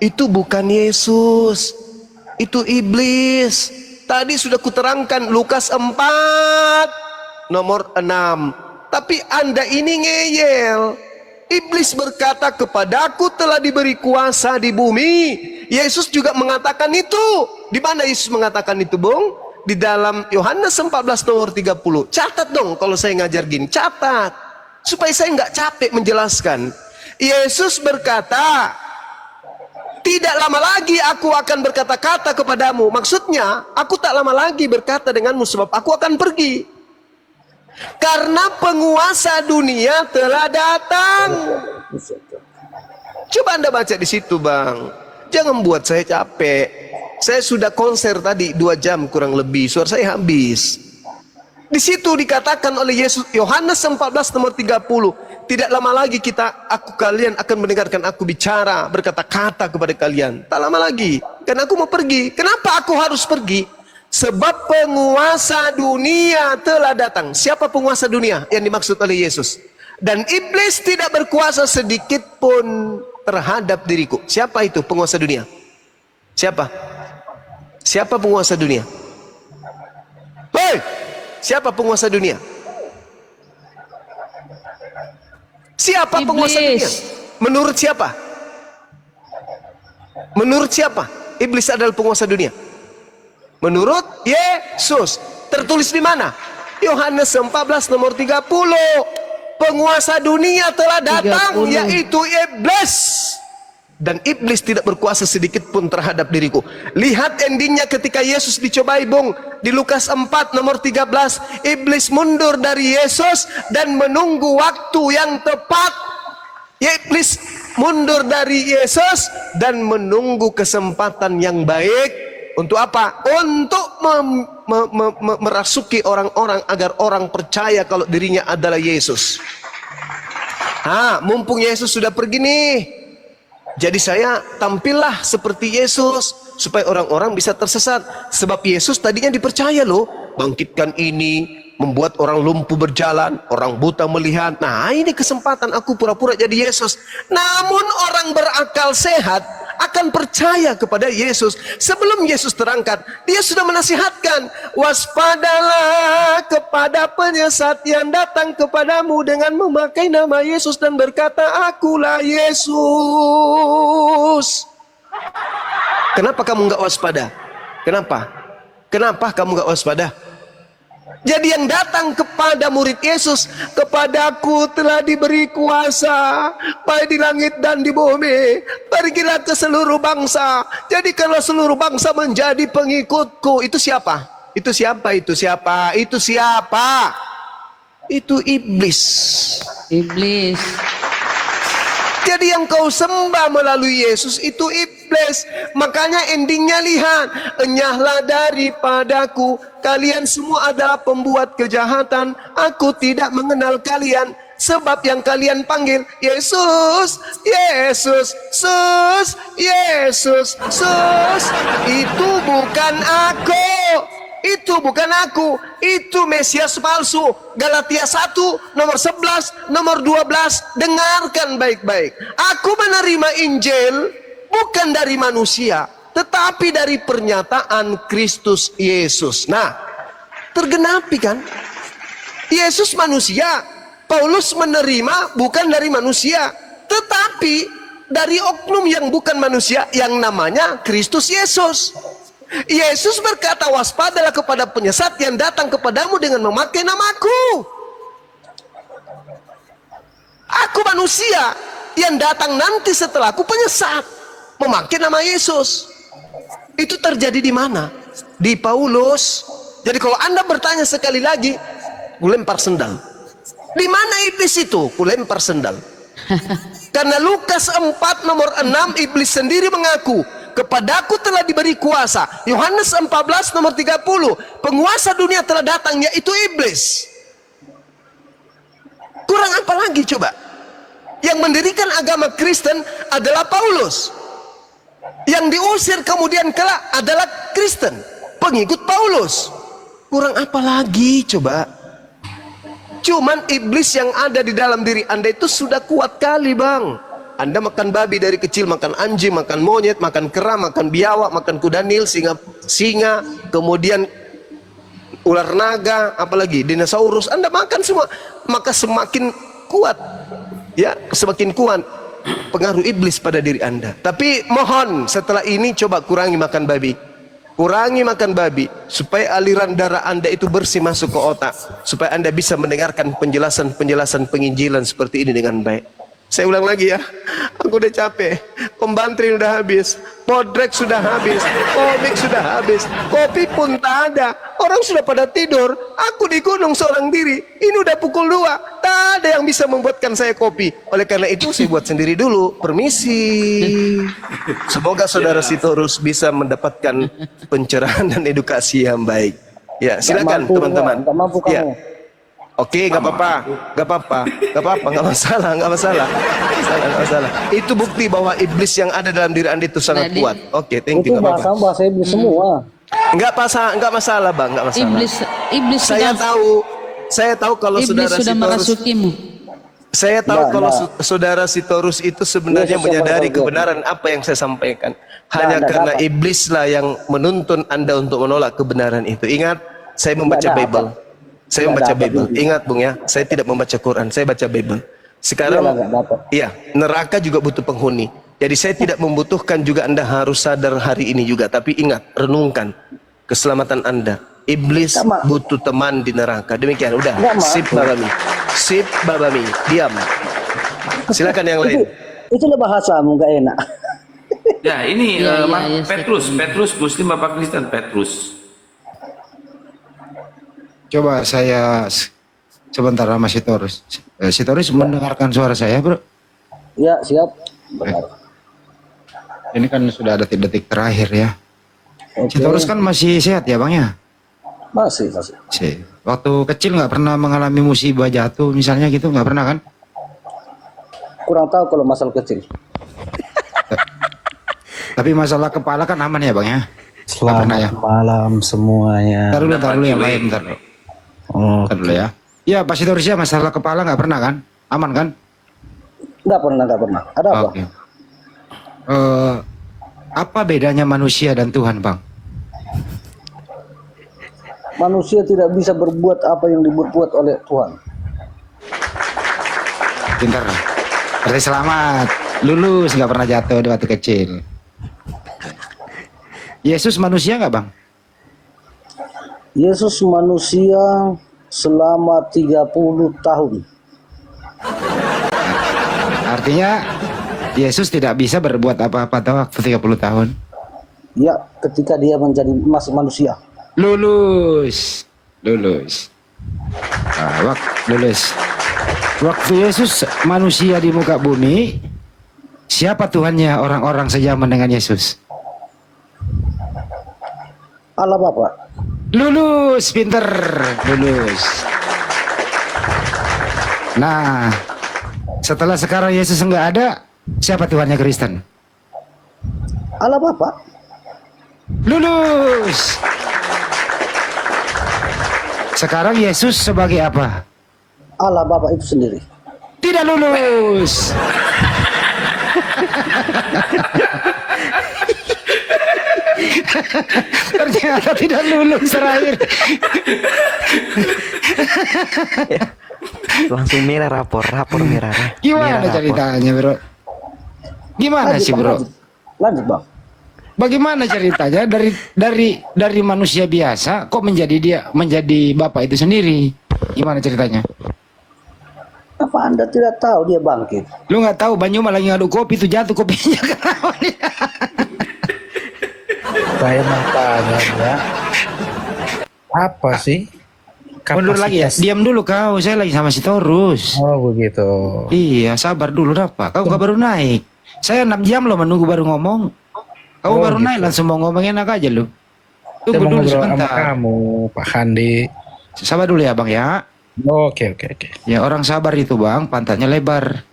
Itu bukan Yesus, itu iblis. Tadi sudah kuterangkan Lukas 4 nomor 6. Tapi Anda ini ngeyel. Iblis berkata, kepadaku telah diberi kuasa di bumi. Yesus juga mengatakan itu. Di mana Yesus mengatakan itu, Bung? Di dalam Yohanes 14 nomor 30. Catat dong kalau saya ngajar gini, catat. Supaya saya nggak capek menjelaskan. Yesus berkata, tidak lama lagi aku akan berkata-kata kepadamu. Maksudnya, aku tak lama lagi berkata denganmu sebab aku akan pergi. Karena penguasa dunia telah datang. Coba Anda baca di situ, Bang. Jangan buat saya capek. Saya sudah konser tadi 2 jam kurang lebih. Suara saya habis. Di situ dikatakan oleh Yesus, Yohanes 14 nomor 30. Tidak lama lagi kalian akan mendengarkan aku bicara, berkata-kata kepada kalian. Tak lama lagi, karena aku mau pergi. Kenapa aku harus pergi? Sebab penguasa dunia telah datang. Siapa penguasa dunia yang dimaksud oleh Yesus? Dan iblis tidak berkuasa sedikit pun terhadap diriku. Siapa itu penguasa dunia? Siapa? Siapa penguasa dunia? Hei! Siapa penguasa dunia? Siapa penguasa dunia? Menurut siapa? Menurut siapa? Iblis adalah penguasa dunia. Menurut Yesus. Tertulis di mana? Yohanes 14 nomor 30. Penguasa dunia telah datang, 30. Yaitu iblis. Dan iblis tidak berkuasa sedikit pun terhadap diriku. Lihat endingnya ketika Yesus dicobai, Bung. Di Lukas 4 nomor 13. Iblis mundur dari Yesus dan menunggu waktu yang tepat. Iblis mundur dari Yesus dan menunggu kesempatan yang baik. Untuk apa? Untuk merasuki orang-orang agar orang percaya kalau dirinya adalah Yesus. Mumpung Yesus sudah pergi nih, jadi saya tampillah seperti Yesus supaya orang-orang bisa tersesat. Sebab Yesus tadinya dipercaya loh, bangkitkan ini, membuat orang lumpuh berjalan, orang buta melihat. Nah, ini kesempatan aku pura-pura jadi Yesus. Namun orang berakal sehat akan percaya kepada Yesus. Sebelum Yesus terangkat, dia sudah menasihatkan, waspadalah kepada penyesat yang datang kepadamu dengan memakai nama Yesus dan berkata, akulah Yesus. Kenapa kamu nggak waspada? Kenapa? Kenapa kamu nggak waspada? Jadi yang datang kepada murid Yesus, kepadaku telah diberi kuasa baik di langit dan di bumi. Pergilah ke seluruh bangsa. Jadi kalau seluruh bangsa menjadi pengikutku. Itu siapa? Itu siapa? Itu siapa? Itu siapa? Itu iblis. Iblis. Jadi yang kau sembah melalui Yesus itu iblis. Makanya endingnya lihat, enyahlah daripadaku, kalian semua adalah pembuat kejahatan. Aku tidak mengenal kalian. Sebab yang kalian panggil Yesus, Yesus, Sus, Yesus, Sus, itu bukan aku. Itu bukan aku, itu Mesias palsu. Galatia 1 nomor 11 nomor 12. Dengarkan baik-baik. Aku menerima Injil bukan dari manusia, tetapi dari pernyataan Kristus Yesus. Nah, tergenapi kan? Yesus manusia, Paulus menerima bukan dari manusia, tetapi dari oknum yang bukan manusia yang namanya Kristus Yesus. Yesus berkata, waspadalah kepada penyesat yang datang kepadamu dengan memakai namaku. Aku manusia yang datang nanti setelahku penyesat, memakai nama Yesus. Itu terjadi di mana? Di Paulus. Jadi kalau Anda bertanya sekali lagi, kulempar sendal. Di mana iblis itu? Kulempar sendal. Karena Lukas 4 nomor 6, iblis sendiri mengaku, kepadaku telah diberi kuasa. Yohanes 14 nomor 30, penguasa dunia telah datang, yaitu iblis. Kurang apa lagi coba? Yang mendirikan agama Kristen adalah Paulus. Yang diusir kemudian kelak adalah Kristen, pengikut Paulus. Kurang apa lagi coba? Cuman iblis yang ada di dalam diri Anda itu sudah kuat kali, Bang. Anda makan babi dari kecil, makan anjing, makan monyet, makan kera, makan biawak, makan kuda nil, singa, kemudian ular naga, apalagi dinosaurus, Anda makan semua, maka semakin kuat, ya, semakin kuat pengaruh iblis pada diri Anda. Tapi mohon setelah ini coba kurangi makan babi. Kurangi makan babi supaya aliran darah Anda itu bersih masuk ke otak, supaya Anda bisa mendengarkan penjelasan-penjelasan penginjilan seperti ini dengan baik. Saya ulang lagi ya, aku udah capek. Pembantrin udah habis, podrek sudah habis, komik sudah habis, kopi pun tak ada. Orang sudah pada tidur, aku di gunung seorang diri. Ini udah pukul 2, tak ada yang bisa membuatkan saya kopi. Oleh karena itu saya buat sendiri dulu. Permisi. Semoga saudara Sitorus bisa mendapatkan pencerahan dan edukasi yang baik. Ya, silakan teman-teman. Ya. Oke, nggak apa-apa, nggak masalah. Itu bukti bahwa iblis yang ada dalam diri Anda itu sangat kuat. Oke, thank you. Itu bahasa iblis semua. Nggak masalah, Bang, nggak masalah. Iblis saya tahu kalau saudara sudah merasukimu. Saya tahu kalau saudara Sitorus itu sebenarnya menyadari kebenaran apa yang saya sampaikan. Hanya karena iblislah yang menuntun Anda untuk menolak kebenaran itu. Ingat, saya membaca Bible. Saya membaca Bible. Ingat Bung ya, saya tidak membaca Quran, saya baca Bible. Sekarang, iya, neraka juga butuh penghuni. Jadi saya tidak membutuhkan juga Anda harus sadar hari ini juga. Tapi ingat, renungkan keselamatan Anda. Iblis butuh teman di neraka. Demikian, udah. Sip Babami. Sip Babami. Diam. Silakan yang lain. Itulah bahasamu gak enak. Ya, ini Petrus Muslim apa Kristen? Petrus. Coba saya sebentar sama Sitorus. Sitorus mendengarkan suara saya, bro? Ya, siap. Benar. Ini kan sudah ada detik terakhir ya. Sitorus kan masih sehat ya, Bang ya? Masih. Waktu kecil nggak pernah mengalami musibah jatuh misalnya gitu, nggak pernah kan? Kurang tahu kalau masalah kecil. Tapi masalah kepala kan aman ya, Bang ya? Selamat malam semuanya. Taruh dulu yang lain, taruh. Oh, dulu ya. Ya, Pak Sitorus ya, masalah kepala nggak pernah kan? Aman kan? Nggak pernah. Ada apa? Okay. Apa bedanya manusia dan Tuhan, Bang? Manusia tidak bisa berbuat apa yang dibuat oleh Tuhan. Pintar. Berarti selamat. Lulus, nggak pernah jatuh di waktu kecil. Yesus manusia nggak, Bang? Yesus manusia selama 30 tahun. Artinya Yesus tidak bisa berbuat apa-apa waktu 30 tahun. Ya, ketika dia menjadi masih manusia. Lulus. Lulus. Waktu Yesus manusia di muka bumi, siapa Tuhannya orang-orang sejaman dengan Yesus? Allah Bapa. Lulus, pinter, lulus. Nah, setelah sekarang Yesus nggak ada, siapa Tuhannya Kristen? Allah Bapa. Lulus. Sekarang Yesus sebagai apa? Allah Bapa itu sendiri. Tidak lulus. Ternyata tidak lulus terakhir. langsung merah rapor merah. Gimana ceritanya, bro? Gimana sih, bro? Lanjut, Bang. Bagaimana ceritanya dari manusia biasa kok menjadi Bapak itu sendiri? Gimana ceritanya? Apa Anda tidak tahu dia bangkit? Lu nggak tahu Banyu lagi ngaduk kopi itu jatuh kopinya. Saya mau tanya ya. Apa sih? Mundur lagi ya? Diam dulu kau, saya lagi sama Sitorus. Oh begitu. Iya, sabar dulu Rafa. Kau baru naik. Saya 6 jam loh menunggu baru ngomong. Kau baru gitu. naik langsung mau ngomong enak aja lu. Tunggu Saya dulu mau ngobrol sebentar. sama kamu, Pak Handi. Sabar dulu ya Bang ya. Oke. Ya orang sabar itu Bang, pantatnya lebar.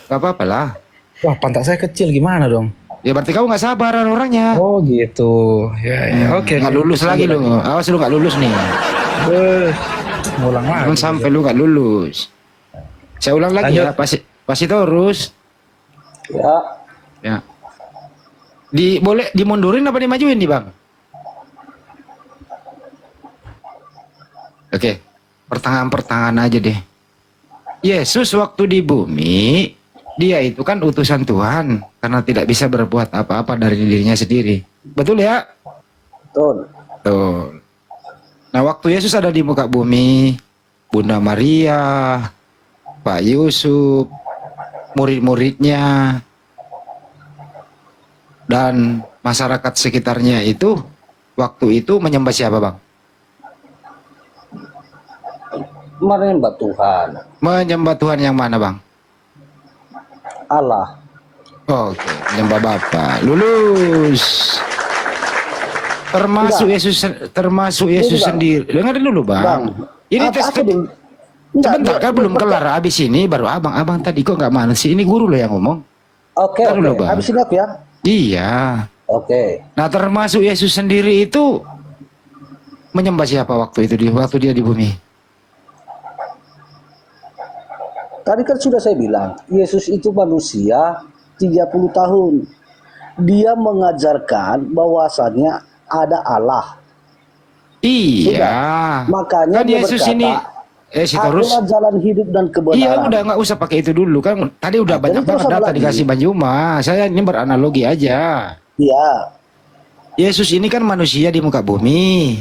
Gak apa-apa lah. Wah, pantat saya kecil gimana dong? Ya berarti kamu gak sabar orangnya. Oh gitu. Ya. Oke. Gak lulus lagi lu. Awas lu gak lulus nih. Ngulang lagi. Jangan sampai lu gak lulus. Saya ulang lagi Lanjut. ya, pasti terus. Ya, Ya. Boleh dimundurin apa dimajuin nih Bang? Oke, pertengahan-pertengahan aja deh. Yesus waktu di bumi, dia itu kan utusan Tuhan karena tidak bisa berbuat apa-apa dari dirinya sendiri. Betul ya? betul. Betul. Nah, waktu Yesus ada di muka bumi, Bunda Maria, Pak Yusuf, murid-muridnya, dan masyarakat sekitarnya itu waktu itu menyembah siapa Bang? Menyembah Tuhan, Menyembah Tuhan yang mana Bang? Allah. Oke, menyembah Bapa. Lulus. Termasuk Yesus sendiri. Dengerin dulu Bang. Ini tes aku belum. sebentar kan belum kelar. Habis ini baru abang tadi kok nggak mana sih? Ini guru loh yang ngomong. Oke, Ntar dulu, oke. Bang. Habis ini aku ya. Iya. Oke. Nah, termasuk Yesus sendiri itu menyembah siapa waktu dia di bumi? Tadi kan sudah saya bilang, Yesus itu manusia 30 tahun. Dia mengajarkan bahwasannya ada Allah. Iya. Makanya kan dia Yesus berkata, ini si terus. akulah jalan hidup dan kebenaran. Iya, udah nggak usah pakai itu dulu kan. Tadi udah Nah, banyak jadi terus banget apa data lagi? dikasih Bang Juma. Saya ini beranalogi aja. Iya, Yesus ini kan manusia di muka bumi.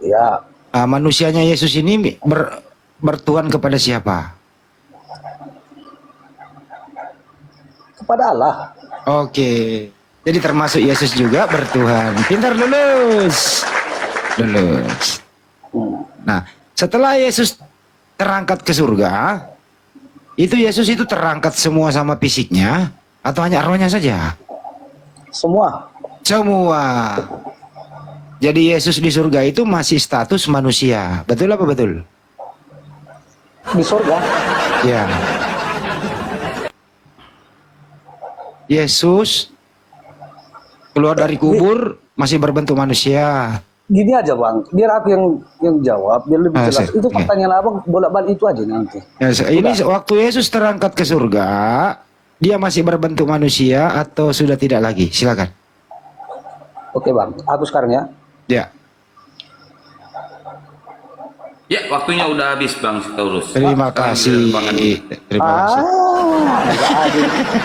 iya. Nah, manusianya Yesus ini bertuhan kepada siapa? Kepada Allah. Oke. Jadi termasuk Yesus juga bertuhan. Pintar, lulus. Lulus. Nah, setelah Yesus terangkat ke surga, itu Yesus itu terangkat semua sama fisiknya atau hanya rohnya saja? Semua. Semua. Jadi Yesus di surga itu masih status manusia. Betul apa betul? Di surga. Ya. Yesus keluar dari kubur masih berbentuk manusia. Gini aja Bang, biar aku yang jawab, biar lebih jelas. Sip. Itu pertanyaan abang bolak-balik itu aja nanti. Ya, ini waktu Yesus terangkat ke surga, dia masih berbentuk manusia atau sudah tidak lagi? Silakan. Oke Bang, aku sekarang ya. Ya. Ya, waktunya udah habis Bang Sitorus. Terima kasih. Terima kasih.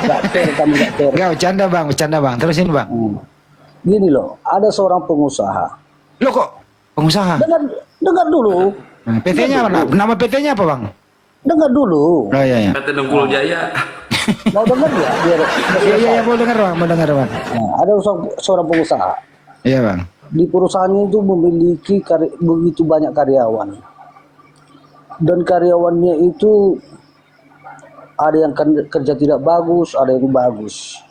Nggak fair kamu, nggak fair. Enggak, bercanda bang. Terusin bang. Gini loh, ada seorang pengusaha. Lo kok pengusaha? Dengar dulu. PT-nya apa? Nama PT-nya apa bang? Dengar dulu. Oh iya iya. PT Dengkul Jaya. Mau dengar ya? Iya mau dengar bang, Nah, ada seorang pengusaha. Iya bang. Di perusahaannya itu memiliki begitu banyak karyawan. Dan karyawannya itu ada yang kerja tidak bagus, ada yang bagus.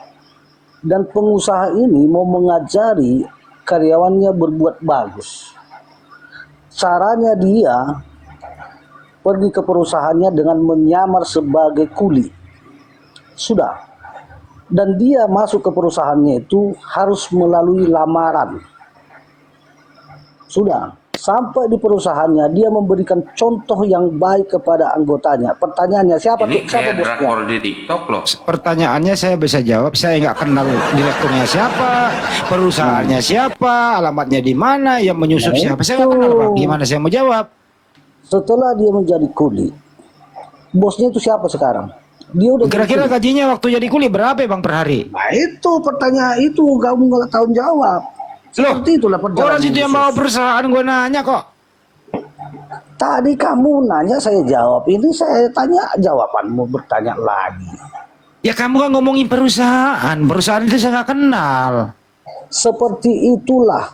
Dan pengusaha ini mau mengajari karyawannya berbuat bagus. Caranya dia pergi ke perusahaannya dengan menyamar sebagai kuli. Sudah. Dan dia masuk ke perusahaannya itu harus melalui lamaran. Sudah. Sampai di perusahaannya dia memberikan contoh yang baik kepada anggotanya. Pertanyaannya siapa Ini kayak bosnya? drakor di TikTok loh. Pertanyaannya saya bisa jawab. Saya nggak kenal direkturnya siapa, perusahaannya siapa, alamatnya di mana, yang menyusup Nah, siapa. Saya nggak kenal bang. Gimana saya mau jawab? Setelah dia menjadi kuli, bosnya itu siapa sekarang? Dia udah Kira-kira jadi kuli. gajinya waktu jadi kuli berapa bang per hari? Nah itu pertanyaan itu kamu nggak tahu jawab. Seperti itulah perjalanan Orang situ yang Yesus. bawa perusahaan gue nanya kok. Tadi kamu nanya saya jawab, ini saya tanya jawabanmu bertanya lagi. Ya kamu kan ngomongin perusahaan itu saya nggak kenal. Seperti itulah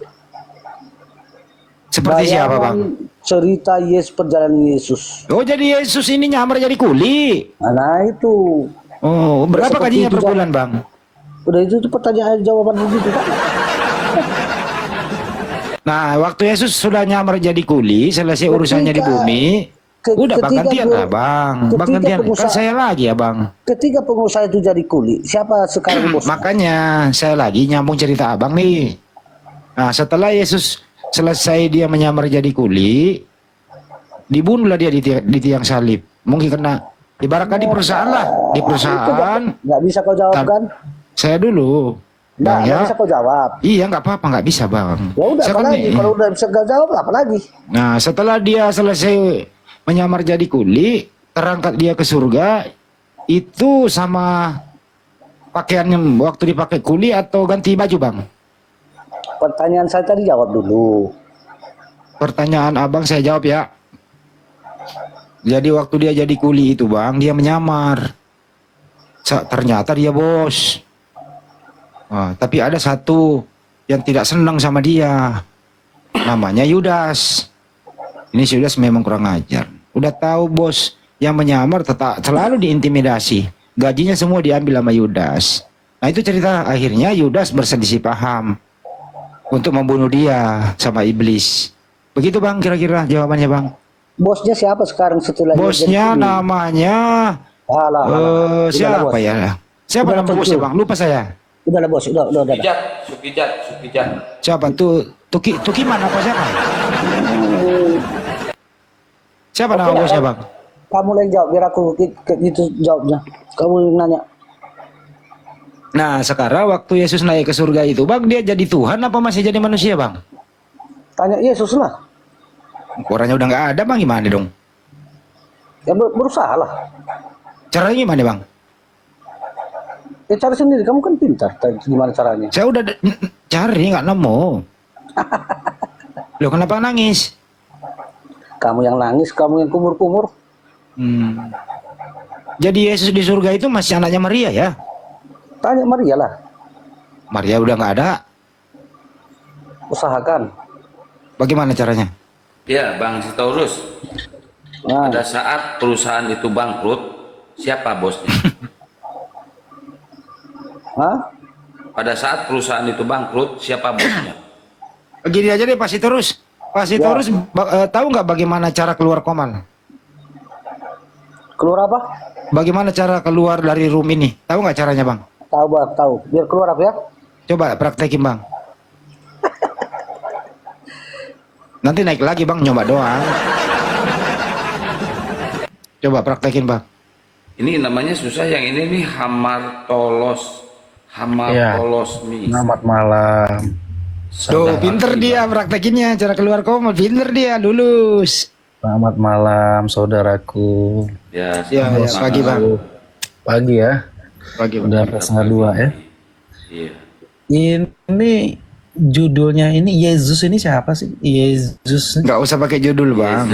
Seperti siapa bang? cerita perjalanan Yesus. Oh jadi Yesus ini nyamar jadi kuli. Nah itu. Oh berapa Seperti gajinya itu, per bulan bang? Udah itu pertanyaan jawaban begitu kan? Nah waktu Yesus sudah nyamar jadi kuli, selesai urusannya di bumi, udah bang gantian lah bang. Bang gantian, kan saya lagi ya bang. Ketika pengusaha itu jadi kuli, siapa sekarang bosnya? Makanya saya lagi nyambung cerita abang nih. Nah setelah Yesus selesai dia menyamar jadi kuli, dibunuhlah dia di tiang salib. Mungkin kena Ibaratkan di perusahaan lah, di perusahaan. Nggak bisa kau jawab Tar- kan? Saya dulu. Nggak Bang, bisa kau jawab. Iya nggak apa-apa, nggak bisa bang. Ya udah, Saya apa kan lagi? Kalau udah bisa nggak jawab, apa lagi? Nah, setelah dia selesai menyamar jadi kuli, terangkat dia ke surga, itu sama pakaiannya waktu dipakai kuli atau ganti baju bang? Pertanyaan saya tadi jawab dulu. Pertanyaan abang saya jawab ya. Jadi waktu dia jadi kuli itu bang, dia menyamar. Ternyata dia bos. Wah, tapi ada satu yang tidak senang sama dia. Namanya Yudas. Ini Yudas memang kurang ajar. Udah tahu bos yang menyamar tetap selalu diintimidasi. Gajinya semua diambil sama Yudas. Nah itu cerita akhirnya Yudas berselisih paham untuk membunuh dia sama iblis. Begitu bang kira-kira jawabannya bang. Bosnya siapa sekarang setelah dia Bosnya jadi kuli? namanya Alah, alah. siapa Udahlah, bos. ya? Siapa Udah nama bosnya tentu. bang? Lupa saya. Udahlah bos, udah. Sukijat. Siapa tuh? Tuki mana apa siapa? Siapa nama Oke, bosnya Bang. bang? Kamu yang jawab, biar aku gitu jawabnya. Kamu yang nanya. Nah sekarang waktu Yesus naik ke surga itu bang, dia jadi Tuhan apa masih jadi manusia bang? Tanya Yesus lah. Orangnya udah nggak ada bang, gimana dong? Ya berusaha lah. Caranya gimana bang? Ya cari sendiri, kamu kan pintar. Gimana caranya? Saya udah cari nggak nemu. Loh kenapa nangis? Kamu yang nangis, kamu yang kumur-kumur. Jadi Yesus di surga itu masih anaknya Maria ya? Tanya Maria lah. Maria udah nggak ada. Usahakan. Bagaimana caranya? Ya, Bang Sitorus. Nah, Pada saat perusahaan itu bangkrut, siapa bosnya? hah? Pada saat perusahaan itu bangkrut, siapa bosnya? Gini aja deh pasti terus. Pasti Ya. terus tahu nggak bagaimana cara keluar koman? Keluar apa? Bagaimana cara keluar dari room ini? Tahu nggak caranya bang? Tahu bang, tahu. Biar keluar apa ya? Coba praktekin bang. Nanti naik lagi bang, nyoba doang. Coba praktekin bang. Ini namanya susah, yang ini nih hamartolosmi. Selamat malam. Tuh pinter dia praktekinnya, cara keluar koman, pinter dia, lulus. Selamat malam saudaraku. Ya, Ya, selamat ya pagi malam. bang. Pagi ya. Pagi bang. Udah setengah 2 ya. Iya. Ini judulnya ini Yesus ini siapa sih? Yesus. Nggak usah pakai judul bang.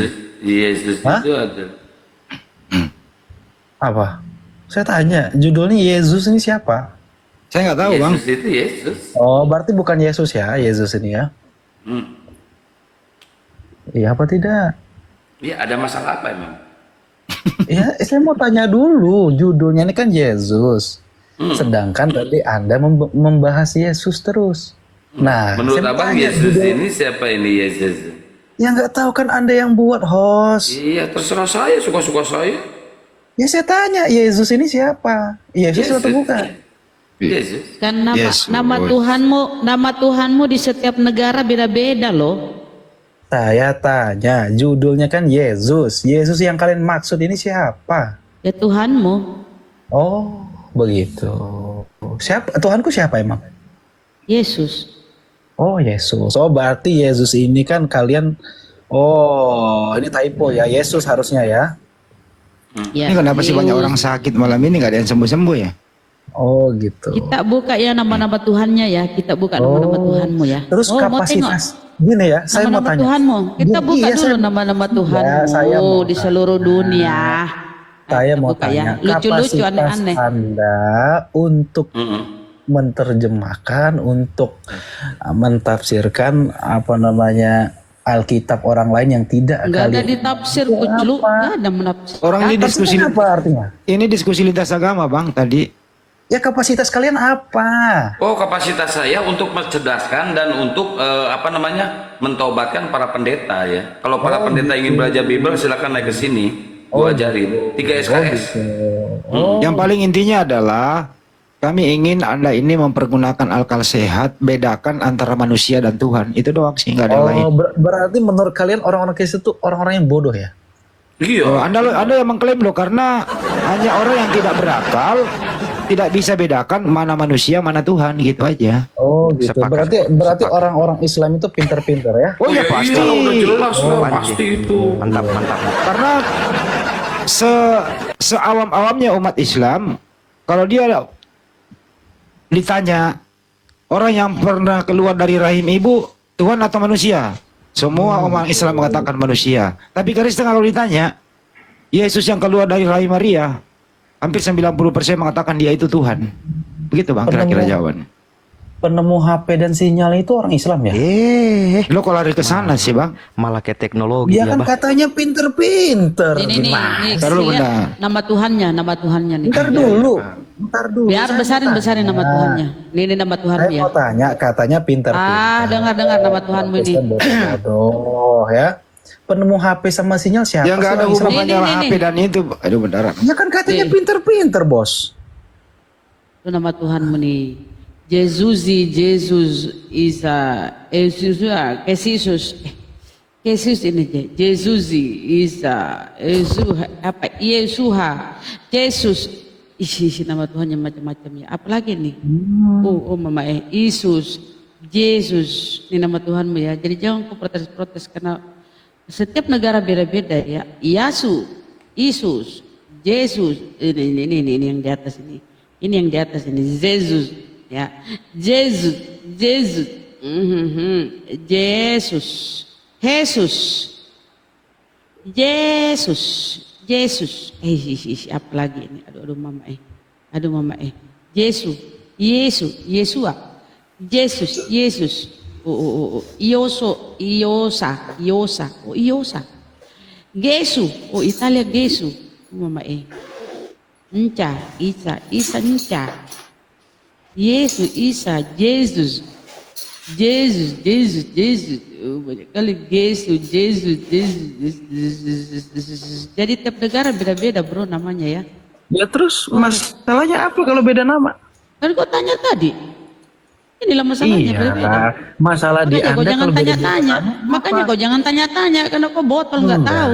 Yesus Hah? itu ada. Apa? Saya tanya, judulnya Yesus ini siapa? Saya nggak tahu bang. Yesus itu Yesus. Oh, berarti bukan Yesus ya, Yesus ini ya? Hmm. Iya apa tidak? Iya, ada masalah apa emang? Ya, saya mau tanya dulu. Judulnya ini kan Yesus. Sedangkan tadi Anda membahas Yesus terus. Nah, Menurut saya mau abang tanya, Yesus judul- ini siapa ini Yesus? Ya nggak tahu kan Anda yang buat host. Iya, terserah saya, suka-suka saya. Ya saya tanya, Yesus ini siapa? Yesus atau bukan? Yesus. Kan Yesus. nama Tuhanmu di setiap negara beda-beda loh. Saya tanya, judulnya kan Yesus. Yesus yang kalian maksud ini siapa? Ya Tuhanmu, Oh, begitu. Siapa? Tuhanku siapa emang? Yesus. Oh, Yesus. Oh, berarti Yesus ini kan kalian. Oh, ini typo ya. Yesus harusnya ya. Ya, Ini kenapa sih Yesus. banyak orang sakit malam ini nggak ada yang sembuh-sembuh ya? Oh, gitu. Kita buka ya nama-nama Tuhannya ya. Kita buka nama-nama Tuhanmu ya. Terus Oh, mau tengok kapasitas. Gini ya, saya mau nama-nama tanya. Tuhanmu. Kita Bu, buka iya, dulu saya- nama-nama Tuhanmu Ya, saya mau di seluruh dunia. Saya Kita mau buka tanya, ya. Lucu-lucu, kapasitas aneh-aneh. Anda untuk menerjemahkan, untuk mentafsirkan apa namanya Alkitab orang lain yang tidak Enggak ada kalian. ditafsir kuclu, enggak ada menafsir. Orang ini diskusi, Kapasitas apa artinya? ini diskusi lintas agama bang tadi. Ya kapasitas kalian apa? Oh, kapasitas saya untuk mencerdaskan dan untuk mentobatkan para pendeta ya. Kalau para pendeta ingin belajar Bible, silakan naik ke sini. Gua ajarin 3 SKS. Yang paling intinya adalah kami ingin Anda ini mempergunakan akal sehat, bedakan antara manusia dan Tuhan. Itu doang sih, nggak ada yang lain. Oh, berarti menurut kalian orang-orang Kristen itu orang-orang yang bodoh ya? Iya. Oh, anda yang mengklaim loh karena Hanya orang yang tidak berakal tidak bisa bedakan mana manusia mana Tuhan, gitu aja. Oh gitu. Sepakat. Berarti orang-orang Islam itu pinter-pinter ya. Oh ya pasti. Iya, udah jelas lah, pasti itu. Mantap, mantap. Karena seawam-awamnya umat Islam, kalau dia ditanya orang yang pernah keluar dari rahim ibu, Tuhan atau manusia? Semua orang Islam mengatakan manusia. Tapi Kristen kalau ditanya, Yesus yang keluar dari rahim Maria, hampir 90% mengatakan dia itu Tuhan. Begitu Bang kira-kira jawaban. Penemu HP dan sinyal itu orang Islam ya? Lo kok lari ke sana sih Bang? Malah kayak teknologi Dia ya, kan Bah. katanya pinter-pinter. Nih, Ntar dulu, lihat bentar. nama Tuhannya nih. Ntar dulu. Biar besarin nama Tuhannya. Ini nama Tuhanmu Saya ya. mau tanya, katanya pinter-pinter. Dengar nama Tuhanmu ini. Kristen bodoh ya. Penemu HP sama sinyal siapa? Ya nggak sih ada orang Islam? hubungannya Ini. HP dan itu. Aduh bentar. Ya kan katanya Nih. pinter-pinter bos. Itu nama Tuhanmu nih. Jesus Isa Jesus ini je. Jesus Isa Yesuha Jesus. Isi nama Tuhannya macam-macam ya. Apalagi nih? Oh mama Yesus Yesus ini nama Tuhanmu ya. Jadi jangan kau protes-protes karena setiap negara beda-beda ya. Yesus Yesus ini yang di atas ini. Ini yang di atas ini Yesus ya. Yesus Yesus Yesus apa lagi ini? Aduh mama Yesus Yesua Yesus Iosa Gesu Italia Gesu mama Nca Isa Nca Yesus Isa Jesus banyak kali Jesus jadi tiap negara beda-beda bro namanya ya. Ya terus masalahnya apa kalau beda nama? Kan kau tanya tadi inilah masalahnya beda-beda. Masalah di Makanya kau Anda jangan kalau beda tanya-tanya. Makanya kau jangan tanya-tanya karena kau botol nggak tahu.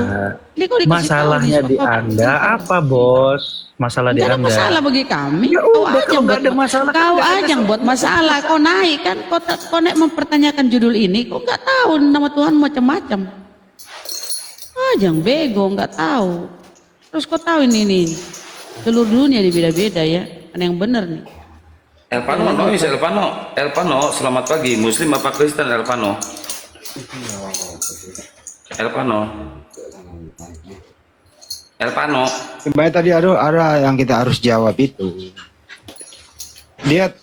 Ini kau dikasih masalahnya tahu di Anda apa bos? Masalah di Nggak ada Anda. masalah bagi kami. Ya Kau udah, aja kalau nggak buat ada masalah, kan Kau nggak ada aja yang buat masalah. Kau naik kan. Kau naik mempertanyakan judul ini. Kau nggak tahu nama Tuhan macam-macam. Aja yang bego nggak tahu. Terus kau tahu ini seluruh dunia di beda-beda ya. Ada yang benar nih. Elpano, selamat pagi. Muslim apa Kristen Elpano? Sebenarnya tadi ada yang kita harus jawab itu. Dia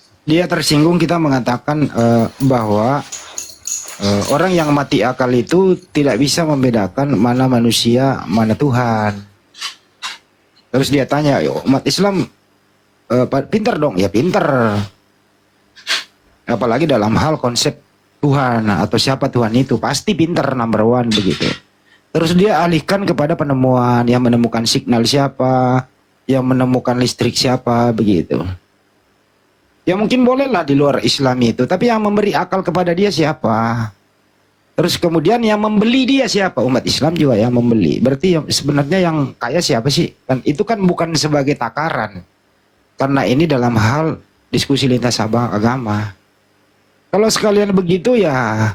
tersinggung kita mengatakan bahwa orang yang mati akal itu tidak bisa membedakan mana manusia, mana Tuhan. Terus dia tanya, umat Islam pinter dong? Ya pinter. Apalagi dalam hal konsep Tuhan atau siapa Tuhan itu, pasti pinter number one begitu. Terus dia alihkan kepada penemuan, yang menemukan signal siapa, yang menemukan listrik siapa, begitu. Ya mungkin bolehlah di luar Islam itu, tapi yang memberi akal kepada dia siapa? Terus kemudian yang membeli dia siapa? Umat Islam juga yang membeli. Berarti sebenarnya yang kaya siapa sih? Kan itu kan bukan sebagai takaran. Karena ini dalam hal diskusi lintas agama. Kalau sekalian begitu ya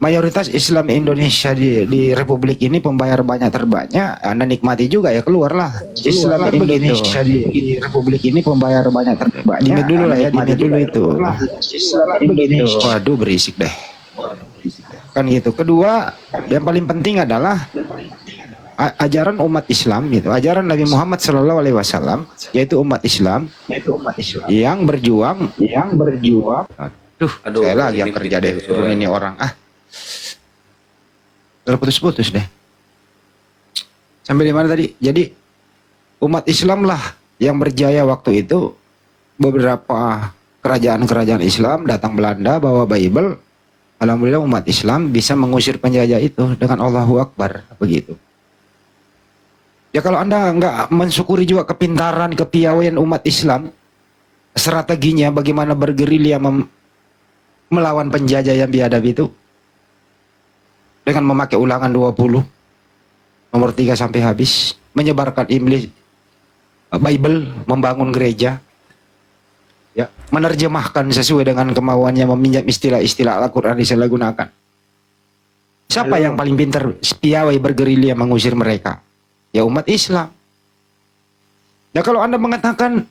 mayoritas Islam Indonesia di Republik ini pembayar banyak terbanyak, Anda nikmati juga ya, keluarlah. Islam Indonesia di Republik ini pembayar banyak terbanyak. Dimit dulu lah ya, dimit dulu itu. Islam Indonesia. Waduh berisik deh. Kan gitu. Kedua, yang paling penting adalah ajaran umat Islam gitu, ajaran Nabi Muhammad SAW, yaitu umat Islam yang berjuang. Aduh, saya lagi yang kerja deh, turun ini orang terputus-putus deh. Sampai di mana tadi? Jadi umat Islam lah yang berjaya waktu itu. Beberapa kerajaan-kerajaan Islam datang Belanda bawa Bible. Alhamdulillah umat Islam bisa mengusir penjajah itu dengan Allahu Akbar begitu. Ya kalau Anda nggak mensyukuri juga kepintaran, kepiawaian umat Islam, strateginya bagaimana bergerilya melawan penjajah yang biadab itu dengan memakai ulangan 20 nomor 3 sampai habis, menyebarkan Bible, membangun gereja, ya, menerjemahkan sesuai dengan kemauannya, meminjam istilah-istilah Al-Quran disalahgunakan. Siapa yang paling pintar piawai bergerilya mengusir mereka? Ya umat Islam. Ya kalau Anda mengatakan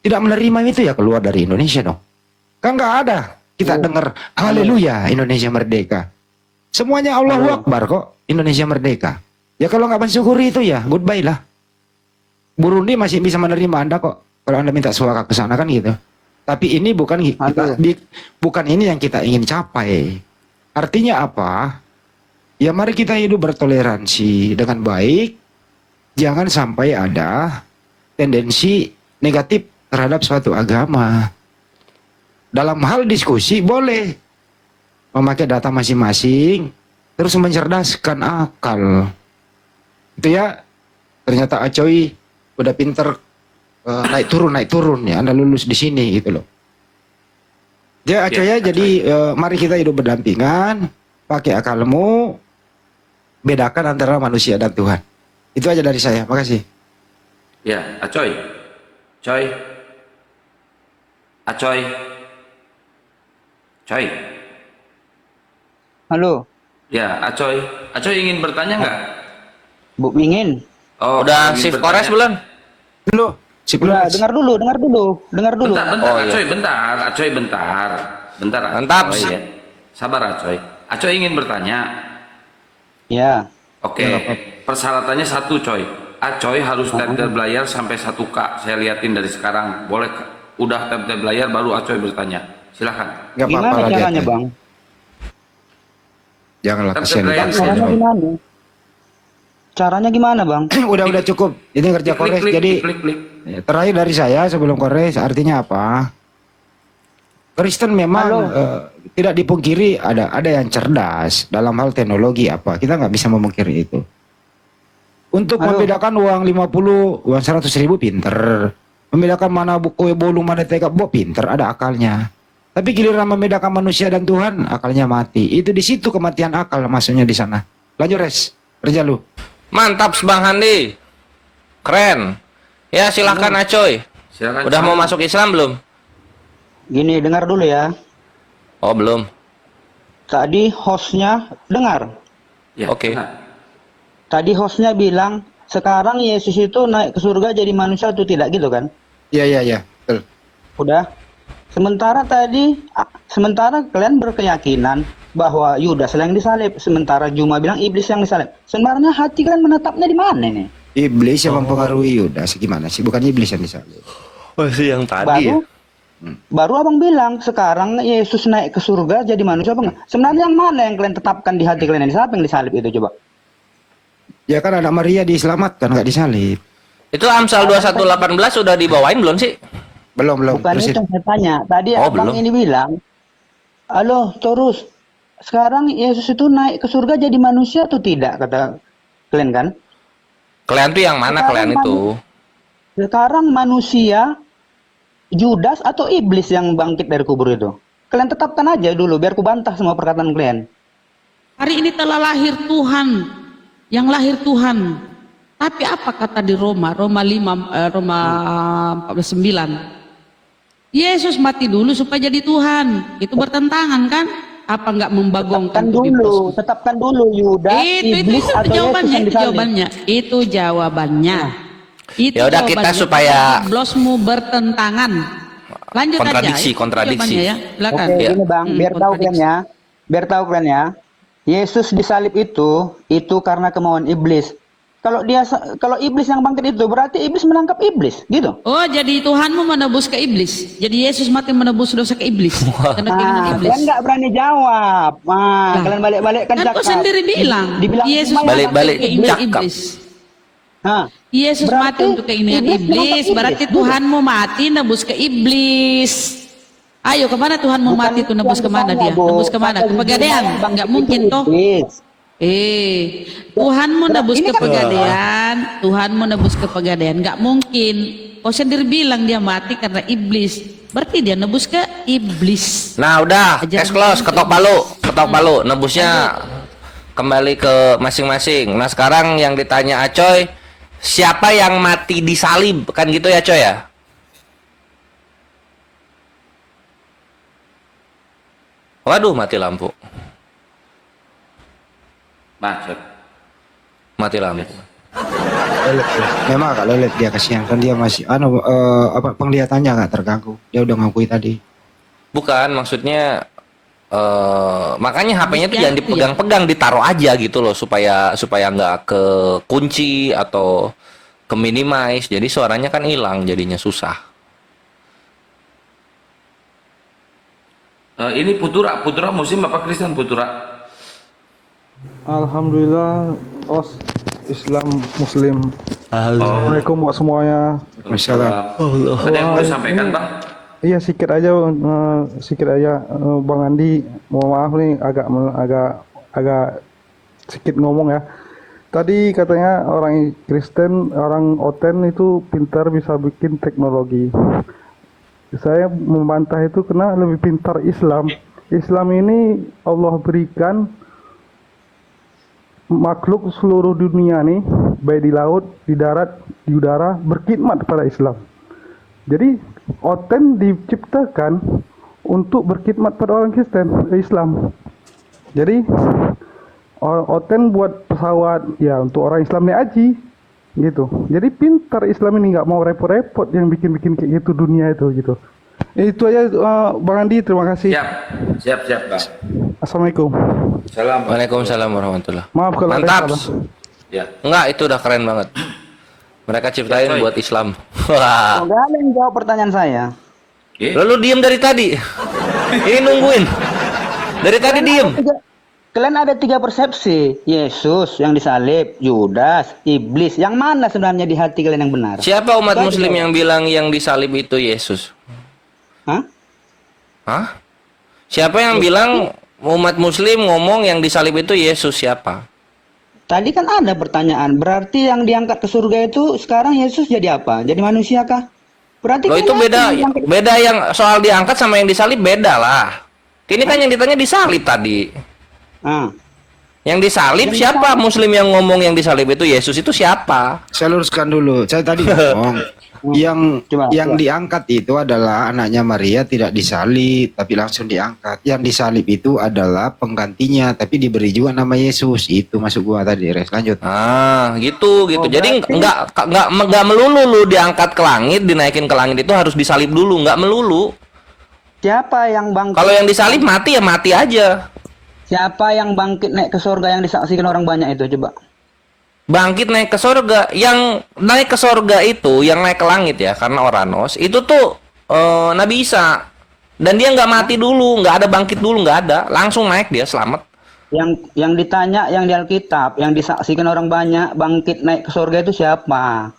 tidak menerima itu, ya keluar dari Indonesia dong. Kan nggak ada kita dengar haleluya Indonesia merdeka. Semuanya Allahu Akbar kok Indonesia merdeka. Ya kalau nggak mensyukuri itu ya goodbye lah. Burundi masih bisa menerima Anda kok kalau Anda minta suaka ke sana kan gitu. Tapi ini bukan bukan ini yang kita ingin capai. Artinya apa? Ya mari kita hidup bertoleransi dengan baik. Jangan sampai ada tendensi negatif terhadap suatu agama. Dalam hal diskusi boleh memakai data masing-masing, terus mencerdaskan akal. Itu ya, ternyata Acoy udah pinter naik turun ya, Anda lulus di sini gitu loh. Ya Acoy ya, jadi mari kita hidup berdampingan, pakai akalmu, bedakan antara manusia dan Tuhan. Itu aja dari saya, makasih. Ya, Acoy. Coy. Halo, Ya, Acoy. Acoy ingin bertanya nggak? Bu Mingin. Oh, Udah ingin shift bertanya. kores belum? Dulu, si Udah, dengar dulu. Bentar, Oh, iya. Acoy, bentar. Mantap. Acoy, ya. Sabar, Acoy. Acoy ingin bertanya. Ya, Oke, persyaratannya satu, Coy. Acoy harus tap-tap layar sampai 1K. Saya liatin dari sekarang. Boleh? Udah tap-tap layar baru Acoy bertanya. Silakan. nggak apa-apa gimana lah dia. caranya bang? Janganlah Tap-tap kasihan. layar. Caranya gimana? Caranya gimana bang? Udah cukup. Ini kerja kores. Jadi klik. ya, terakhir dari saya sebelum kores, artinya apa? Kristen memang tidak dipungkiri ada yang cerdas dalam hal teknologi apa. Kita nggak bisa memungkiri itu. Untuk membedakan uang 50, uang 100 ribu pinter. Membedakan mana buku bolu, mana tekap bo pinter, ada akalnya. Tapi giliran membedakan manusia dan Tuhan, akalnya mati. Itu di situ kematian akal maksudnya di sana. Lanjut res, kerja lu. Mantap Bang Handi. Keren. Ya silahkan Acoy. Silakan. Udah mau masuk Islam belum? Gini, dengar dulu ya. Oh belum. Tadi hostnya dengar. Ya, Oke. benar. Tadi hostnya bilang sekarang Yesus itu naik ke surga jadi manusia atau tidak gitu kan? Iya, betul. Udah. Sementara kalian berkeyakinan bahwa Yudas yang disalib, sementara Juma bilang iblis yang disalib. Sebenarnya hati kalian menetapnya di mana nih? Iblis yang mempengaruhi Yudas gimana sih? Bukan iblis yang disalib. Masih yang tadi ya. Baru abang bilang sekarang Yesus naik ke surga jadi manusia apa enggak? Sebenarnya yang mana yang kalian tetapkan di hati kalian? Siapa yang disalib itu coba? Ya kan anak Maria diselamatkan, nggak disalib. Itu Amsal 21:18 udah dibawain belum sih? Belum. Bukan Terus itu yang saya tanya. Tadi Oh, abang belum. ini bilang, halo terus sekarang Yesus itu naik ke surga jadi manusia atau tidak kata kalian kan? Kalian tuh yang mana Sekarang kalian itu? Sekarang manusia Judas atau iblis yang bangkit dari kubur itu? Kalian tetapkan aja dulu biar ku bantah semua perkataan kalian. Hari ini telah lahir Tuhan, yang lahir Tuhan. Tapi apa kata di Roma 14:9? Yesus mati dulu supaya jadi Tuhan. Itu bertentangan kan? Apa enggak membagongkan Tetapkan dulu Yudas, iblis atau Yesus yang disalib. Itu jawabannya. Itu Ya udah, kita jawabannya. supaya- Blosmu bertentangan. Lanjut Kontradiksi, aja. Itu kontradiksi. jawabannya ya. Silakan. Oke, Ya. ini Bang, biar tahu kalian ya. Biar tahu kalian ya. Yesus disalib itu karena kemauan iblis. Kalau iblis yang bangkit itu berarti iblis menangkap iblis, gitu. Oh, jadi Tuhanmu menebus ke iblis. Jadi Yesus mati menebus dosa ke iblis. Karena keinginan iblis. Kalian nggak berani jawab. Kalian balik-balik kan Kan kau sendiri bilang, Dibilang Yesus semua Balik-balik, mati untuk keinginan cakap. iblis. Nah, Yesus berarti mati untuk keinginan iblis iblis, menangkap berarti iblis. Tuhanmu mati nebus ke iblis. Ayo, kemana Tuhanmu bukan mati itu nebus yang kemana ditanya, dia? Bu. Nebus kemana? Kata Ke Pegadaian? Bang, Enggak itu mungkin toh. iblis. Tuhanmu nebus ini ke kan- Pegadaian, Tuhanmu nebus ke Pegadaian, enggak mungkin. Kau sendiri bilang dia mati karena iblis, berarti dia nebus ke iblis. Nah udah, Ajaran close, Tuhan ketok ke palu, nebusnya kembali ke masing-masing. Nah sekarang yang ditanya Acoy, siapa yang mati disalib, kan gitu ya coy ya? Waduh, mati lampu. Macet. Mati lampu. Memang agak lelet dia, kasihan kan dia masih penglihatannya nggak terganggu. Dia udah ngakui tadi. Bukan, maksudnya makanya HP-nya tuh jangan dipegang-pegang, ditaruh aja gitu loh, supaya nggak ke kunci atau ke minimize. Jadi suaranya kan hilang, jadinya susah. Ini Putura Muslim apa Kristen Putura? Alhamdulillah, Islam Muslim. Assalamualaikum buat semuanya. Waalaikumsalam. Ada yang mau disampaikan Bang? Iya sedikit aja Bang Andi, mohon maaf nih agak sedikit ngomong ya. Tadi katanya orang Kristen, orang Oten itu pintar bisa bikin teknologi. Saya membantah itu karena lebih pintar Islam. Islam ini Allah berikan makhluk seluruh dunia nih, baik di laut, di darat, di udara, berkhidmat pada Islam. Jadi Oten diciptakan untuk berkhidmat pada orang Kristen, Islam. Jadi Oten buat pesawat ya untuk orang Islam nih aji gitu. Jadi pintar Islam ini, nggak mau repot-repot yang bikin-bikin kayak gitu dunia itu gitu. Itu aja Bang Andi, terima kasih. Siap Bang. Assalamualaikum. Salam. Waalaikumsalam warahmatullahi. Maaf kalau ada Mantap. salah. Ya. Enggak, itu udah keren banget. Mereka ciptain buat Islam. Wah. Semoga ada yang jawab pertanyaan saya. Lalu diem dari tadi. Ini nungguin. Dari tadi diem. Kalian ada 3 persepsi. Yesus yang disalib, Yudas, iblis. Yang mana sebenarnya di hati kalian yang benar? Siapa umat Muslim yang bilang yang disalib itu Yesus? Hah? Siapa yang bilang umat Muslim ngomong yang disalib itu Yesus? Siapa? Tadi kan ada pertanyaan. Berarti yang diangkat ke surga itu sekarang Yesus jadi apa? Jadi manusia kah? Berarti Loh, kan itu beda yang soal diangkat sama yang disalib beda lah. Ini kan yang ditanya disalib tadi. Yang disalib siapa? Muslim yang ngomong yang disalib itu Yesus itu siapa? Saya luruskan dulu. Saya tadi ngomong yang diangkat itu adalah anaknya Maria, tidak disalib tapi langsung diangkat. Yang disalib itu adalah penggantinya tapi diberi juga nama Yesus. Itu masuk gua tadi. Res, lanjut. Gitu. Jadi nggak melulu lu diangkat ke langit, dinaikin ke langit itu harus disalib dulu, nggak melulu. Siapa yang bangkit? Kalau yang disalib mati ya mati aja. Siapa yang bangkit naik ke surga yang disaksikan orang banyak itu, coba? Bangkit naik ke surga, yang naik ke surga itu, yang naik ke langit ya, karena Oranos itu tuh Nabi Isa, dan dia nggak mati dulu, nggak ada bangkit dulu, nggak ada, langsung naik dia selamat. Yang ditanya, yang di Alkitab, yang disaksikan orang banyak bangkit naik ke surga itu siapa?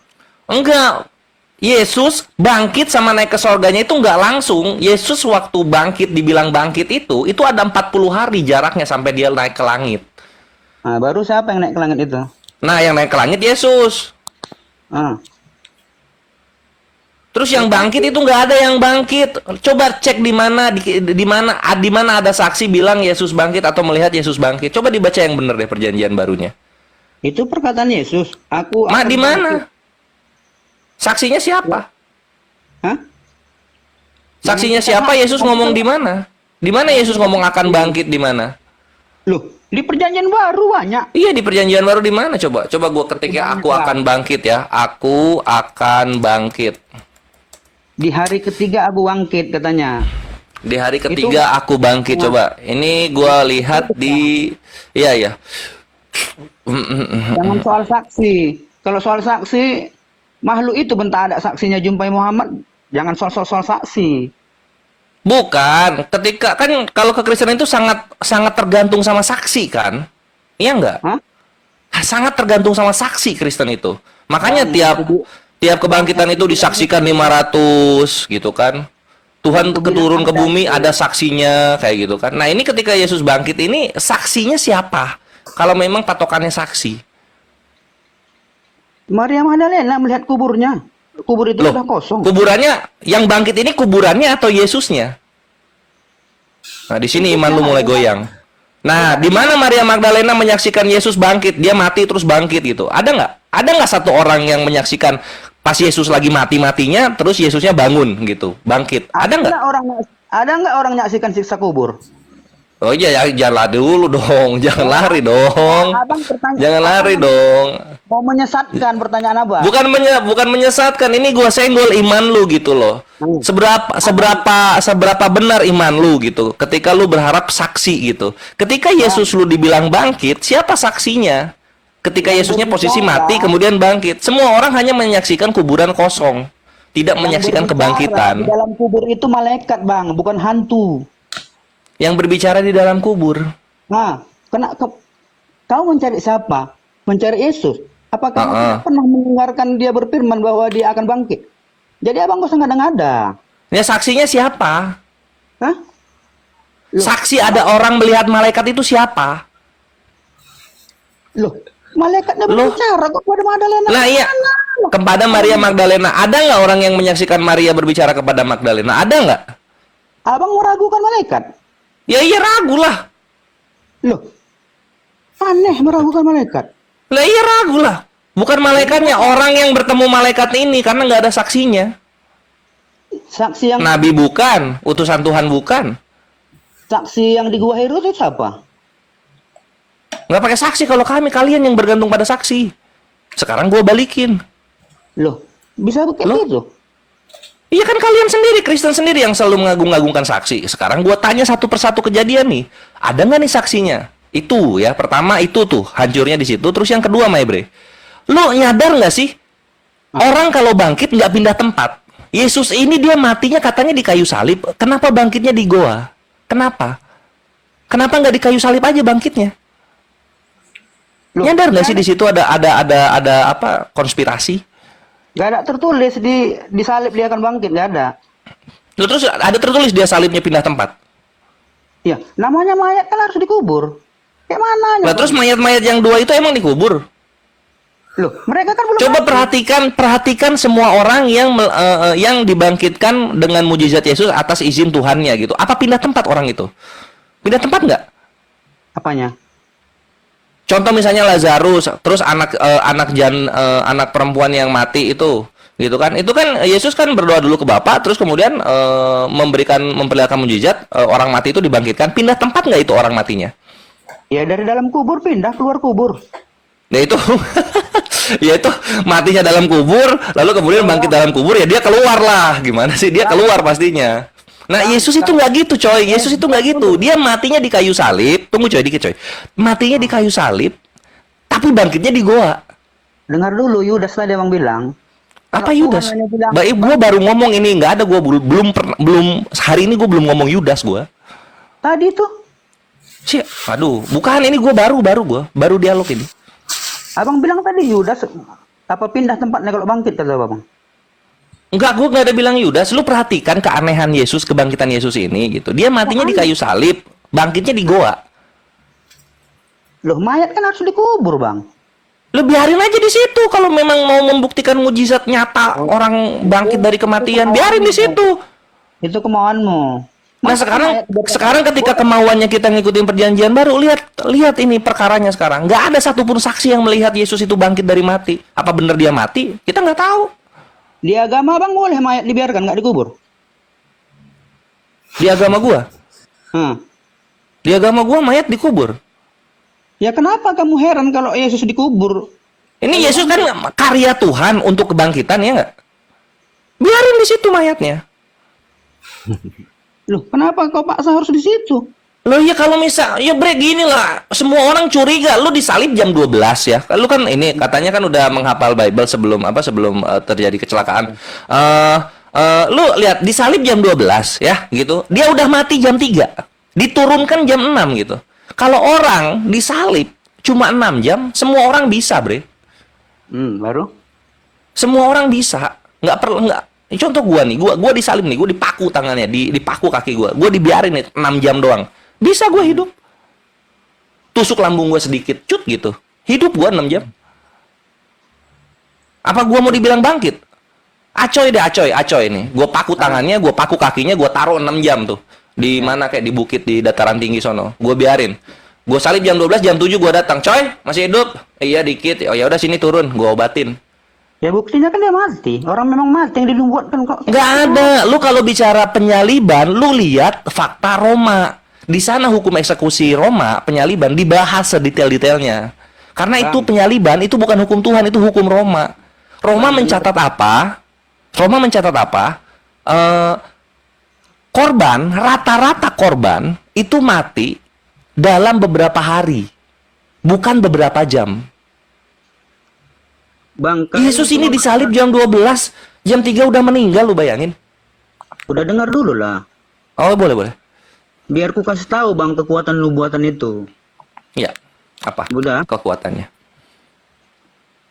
Enggak, Yesus bangkit sama naik ke surganya itu nggak langsung. Yesus waktu bangkit, dibilang bangkit itu ada 40 hari jaraknya sampai dia naik ke langit. Nah, baru siapa yang naik ke langit itu? Nah, yang naik ke langit Yesus. Terus yang bangkit itu nggak ada yang bangkit. Coba cek di mana ada saksi bilang Yesus bangkit atau melihat Yesus bangkit. Coba dibaca yang benar deh perjanjian barunya. Itu perkataan Yesus. Di mana? Saksinya siapa? Saksinya siapa? Yesus ngomong di mana? Di mana Yesus ngomong akan bangkit di mana? Loh, di perjanjian baru banyak. Iya, di perjanjian baru di mana coba? Coba gua ketik ya, aku akan bangkit ya. Aku akan bangkit. Di hari ketiga aku bangkit katanya. Di hari ketiga aku bangkit, coba. Ini gua lihat di iya. Jangan soal saksi. Kalau soal saksi, makhluk itu bentar ada saksinya jumpai Muhammad. Jangan soal saksi. Bukan, ketika kan kalau kekristenan itu sangat tergantung sama saksi kan? Iya enggak? Sangat tergantung sama saksi Kristen itu. Makanya tiap kebangkitan itu disaksikan 500 gitu kan. Tuhan keturun ke bumi ada saksinya kayak gitu kan. Nah, ini ketika Yesus bangkit ini saksinya siapa? Kalau memang patokannya saksi. Maria Magdalena melihat kuburnya. Kubur itu sudah kosong. Kuburannya yang bangkit ini kuburannya atau Yesusnya? Nah, di sini iman lu mulai goyang. Nah, di mana Maria Magdalena menyaksikan Yesus bangkit? Dia mati terus bangkit gitu. Ada nggak? Ada nggak satu orang yang menyaksikan pas Yesus lagi mati-matinya, terus Yesusnya bangun gitu, bangkit? Ada nggak? Ada nggak orang nyaksikan siksa kubur? Oh iya, ya, jangan lari dulu dong, jangan lari dong, Abang jangan lari dong. Mau menyesatkan pertanyaan abang? Bukan menyesatkan, ini gua senggol iman lu gitu loh. Seberapa benar iman lu gitu. Ketika lu berharap saksi gitu. Ketika Yesus lu dibilang bangkit, siapa saksinya? Ketika Yesusnya posisi mati kemudian bangkit, semua orang hanya menyaksikan kuburan kosong, tidak menyaksikan kebangkitan. Di dalam kubur itu malaikat, Bang, bukan hantu. Yang berbicara di dalam kubur. Nah, kau mencari siapa? Mencari Yesus. Apakah kamu tidak pernah mendengarkan dia berfirman bahwa dia akan bangkit? Jadi abang gak usah ngada-ngada. Ya saksinya siapa? Hah? Saksi ada orang melihat malaikat itu siapa? Loh, malaikatnya berbicara kok kepada Magdalena. Nah iya, kepada Maria Magdalena. Ada nggak orang yang menyaksikan Maria berbicara kepada Magdalena? Ada nggak? Abang meragukan malaikat? Ya iya, ragu lah. Loh, aneh meragukan malaikat. Lah iya, ragu lah. Bukan malaikatnya, orang yang bertemu malaikat ini, karena nggak ada saksinya. Saksi yang Nabi bukan, utusan Tuhan bukan. Saksi yang di Gua Hiro itu siapa? Nggak pakai saksi kalau kalian yang bergantung pada saksi. Sekarang gua balikin. Loh, bisa begitu? Iya kan kalian sendiri, Kristen sendiri yang selalu mengagung-agungkan saksi. Sekarang gua tanya satu persatu kejadian nih. Ada nggak nih saksinya? Itu ya, pertama itu tuh, hancurnya di situ. Terus yang kedua, Maibre. Lu nyadar nggak sih? Orang kalau bangkit nggak pindah tempat. Yesus ini dia matinya katanya di kayu salib. Kenapa bangkitnya di goa? Kenapa? Kenapa nggak di kayu salib aja bangkitnya? Loh, nyadar nggak sih di situ ada apa konspirasi? Gak ada tertulis di salib dia akan bangkit, gak ada. Loh, terus ada tertulis dia salibnya pindah tempat. Iya, namanya mayat kan harus dikubur. Kayak mana? Nah, terus mayat-mayat yang dua itu emang dikubur? Loh, mereka kan belum Coba mati. perhatikan semua orang yang dibangkitkan dengan mujizat Yesus atas izin Tuhannya gitu. Apa pindah tempat orang itu? Pindah tempat nggak? Apanya? Contoh misalnya Lazarus, terus anak perempuan yang mati itu, gitu kan? Itu kan Yesus kan berdoa dulu ke Bapa, terus kemudian memperlihatkan mujizat, orang mati itu dibangkitkan. Pindah tempat nggak itu orang matinya? Ya dari dalam kubur pindah keluar kubur. Nah itu, ya itu matinya dalam kubur, lalu kemudian bangkit dalam kubur, ya dia keluar lah. Gimana sih? Dia keluar pastinya. Nah, Yesus itu nggak gitu, coy. Yesus itu nggak gitu. Dia matinya di kayu salib. Tunggu coy, dikit coy. Matinya di kayu salib, tapi bangkitnya di goa. Dengar dulu, Yudas tadi emang bilang. Apa Yudas? Baik, gue baru ngomong ini, nggak ada. Gue belum hari ini gue belum ngomong Yudas gue. Tadi tuh. Aduh, bukan ini gue baru dialog ini. Abang bilang tadi Yudas apa pindah tempatnya kalau bangkit kata abang? Enggak, gue nggak ada bilang Yudas. Lu perhatikan keanehan Yesus, kebangkitan Yesus ini gitu. Dia matinya di kayu salib, bangkitnya di goa. Loh, mayat kan harus dikubur, Bang. Lu biarin aja di situ kalau memang mau membuktikan mujizat nyata orang bangkit dari kematian, biarin di situ. Itu kemauanmu. Nah, sekarang ketika kemauannya kita ngikutin perjanjian baru, lihat ini perkaranya sekarang. Nggak ada satupun saksi yang melihat Yesus itu bangkit dari mati. Apa benar dia mati? Kita nggak tahu. Di agama Bang boleh mayat dibiarkan nggak dikubur? Di agama gua? Di agama gua mayat dikubur. Ya kenapa kamu heran kalau Yesus dikubur? Ini Yesus kan karya Tuhan untuk kebangkitan, ya nggak? Biarin di situ mayatnya. Loh, kenapa kau paksa harus di situ? Loh ya kalau misal, ya bre gini lah, semua orang curiga lu disalib jam 12 ya. Lu kan ini katanya kan udah menghafal Bible sebelum terjadi kecelakaan. Lu lihat disalib jam 12 ya gitu. Dia udah mati jam 3. Diturunkan jam 6 gitu. Kalau orang disalib cuma 6 jam, semua orang bisa, bre. Baru? Semua orang bisa. Nggak perlu Contoh gua nih, gua disalib nih, gua dipaku tangannya, dipaku kaki gua dibiarin nih 6 jam doang. Bisa gue hidup. Tusuk lambung gue sedikit, cut gitu. Hidup gue 6 jam. Apa gue mau dibilang bangkit? Acoy ini. Gue paku tangannya, gue paku kakinya, gue taruh 6 jam tuh. Di mana kayak di bukit, di dataran tinggi sono. Gue biarin. Gue salib jam 12, jam 7 gue datang. Coy, masih hidup? Iya dikit. Oh ya udah sini turun, gue obatin. Ya buktinya kan dia mati. Orang memang mati yang dibuatkan kok. Nggak ada. Lu kalau bicara penyaliban, lu lihat fakta Roma. Di sana hukum eksekusi Roma, penyaliban dibahas sedetail-detailnya. Karena itu penyaliban, itu bukan hukum Tuhan, itu hukum Roma. Roma mencatat apa? Roma mencatat apa? Korban, rata-rata korban itu mati dalam beberapa hari, bukan beberapa jam. Bang, Yesus ini disalib jam 12, jam 3 udah meninggal, lu bayangin. udah dengar dulu lah. Oh, boleh. Biar ku kasih tahu bang kekuatan nubuatan itu. Ya, apa? Udah. Kekuatannya.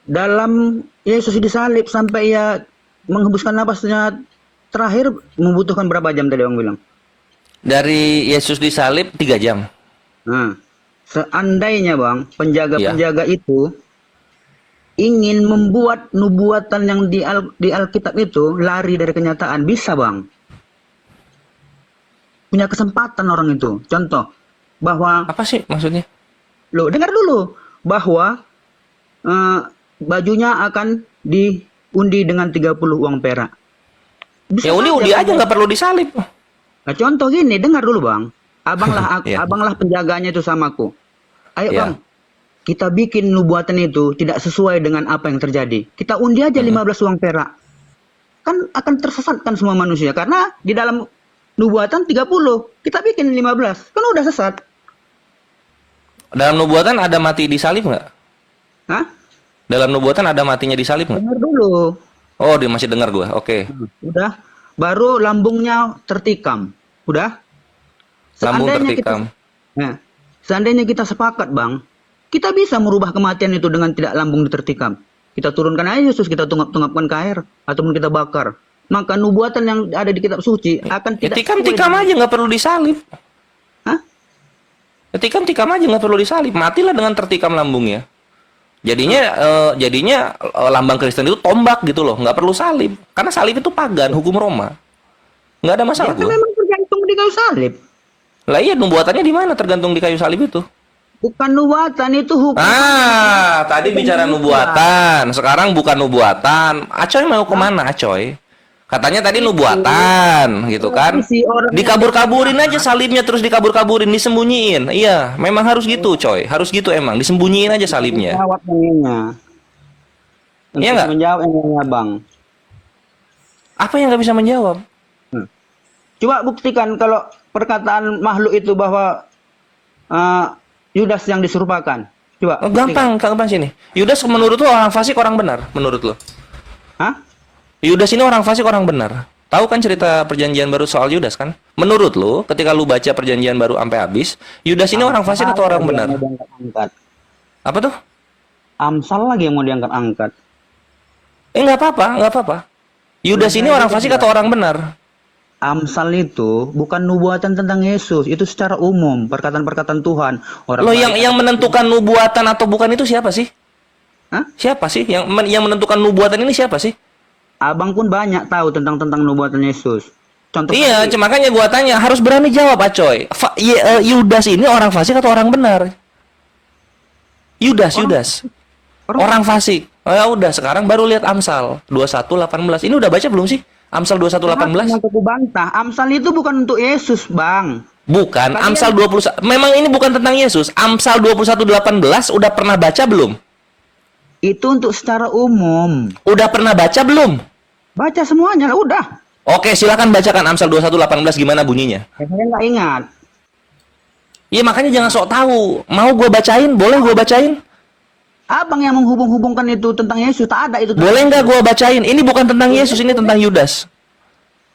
Dalam Yesus disalib sampai ia menghembuskan napasnya terakhir membutuhkan berapa jam tadi bang bilang? Dari Yesus disalib 3 jam. Nah, seandainya bang penjaga-penjaga itu ingin membuat nubuatan yang di Alkitab itu lari dari kenyataan, bisa bang. Punya kesempatan orang itu. Contoh, bahwa... Apa sih maksudnya? Loh, dengar dulu. Bahwa bajunya akan diundi dengan 30 uang perak. Ya undi aja, nggak perlu disalib. Nah, contoh gini, dengar dulu bang. Abanglah penjaganya itu samaku. Ayo bang, kita bikin nubuatan itu tidak sesuai dengan apa yang terjadi. Kita undi aja 15 uang perak. Kan akan tersesatkan semua manusia. Karena di dalam nubuatan 30. Kita bikin 15. Kan udah sesat. Dalam nubuatan ada mati disalib nggak? Hah? Dalam nubuatan ada matinya disalib nggak? Dengar dulu. Oh, dia masih dengar gua. Oke. Udah. Baru lambungnya tertikam. Udah. Lambung Seandainya tertikam. Seandainya kita sepakat bang, kita bisa merubah kematian itu dengan tidak lambung ditertikam. Kita turunkan aja Yesus, kita tunggap-tunggapkan ke air, ataupun kita bakar. Maka nubuatan yang ada di kitab suci akan tidak... Tikam aja, nggak perlu disalib. Hah? Tikam aja, nggak perlu disalib. Matilah dengan tertikam lambungnya. Jadinya lambang Kristen itu tombak gitu loh, nggak perlu salib. Karena salib itu pagan, hukum Roma. Nggak ada masalah. Ya, kan memang tergantung di kayu salib. Lah iya, nubuatannya di mana tergantung di kayu salib itu? Bukan nubuatan, itu hukum. Tadi bicara nubuatan, sekarang bukan nubuatan. Acoy mau kemana, Acoy? Katanya tadi nubuatan, gitu kan? Dikabur-kaburin aja salibnya, terus dikabur-kaburin, disembunyiin. Iya, memang harus gitu, coy. Harus gitu emang, disembunyiin aja salibnya. Menjawab Iya nggak? Menjawab yang bang. Apa yang nggak bisa menjawab? Coba buktikan kalau perkataan makhluk itu bahwa Yudas yang diserupakan. Coba. Gampang sini. Yudas menurut lo orang fasik, orang benar? Menurut lo? Hah? Yudas ini orang fasik, orang benar? Tahu kan cerita perjanjian baru soal Yudas kan? Menurut lo, ketika lu baca perjanjian baru sampai habis, Yudas ini orang fasik atau orang benar? Apa tuh? Amsal lagi yang mau diangkat-angkat. Nggak apa-apa. Yudas ini orang fasik atau orang benar? Amsal itu bukan nubuatan tentang Yesus, itu secara umum perkataan-perkataan Tuhan. Yang menentukan nubuatan atau bukan itu siapa sih? Hah? Siapa sih yang menentukan nubuatan ini siapa sih? Abang pun banyak tahu tentang nubuatan Yesus. Contoh iya, makanya gua tanya, harus berani jawab, Acoy. Yudas ini orang fasik atau orang benar? Yudas. Orang fasik. Oh, ya udah, sekarang baru lihat Amsal 21:18. Ini udah baca belum sih? Amsal 21:18. Aku bantah. Amsal itu bukan untuk Yesus, Bang. Bukan, Amsal 21. Memang ini bukan tentang Yesus. Amsal 21:18 udah pernah baca belum? Itu untuk secara umum. Udah pernah baca belum? Baca semuanya, udah. Oke, silakan bacakan Amsal 21:18 gimana bunyinya? Saya nggak ingat. Iya, makanya jangan sok tahu. Mau gue bacain? Boleh gue bacain? Abang yang menghubung-hubungkan itu tentang Yesus, tak ada itu. Boleh nggak gue bacain? Ini bukan tentang Yesus, ini tentang Yudas.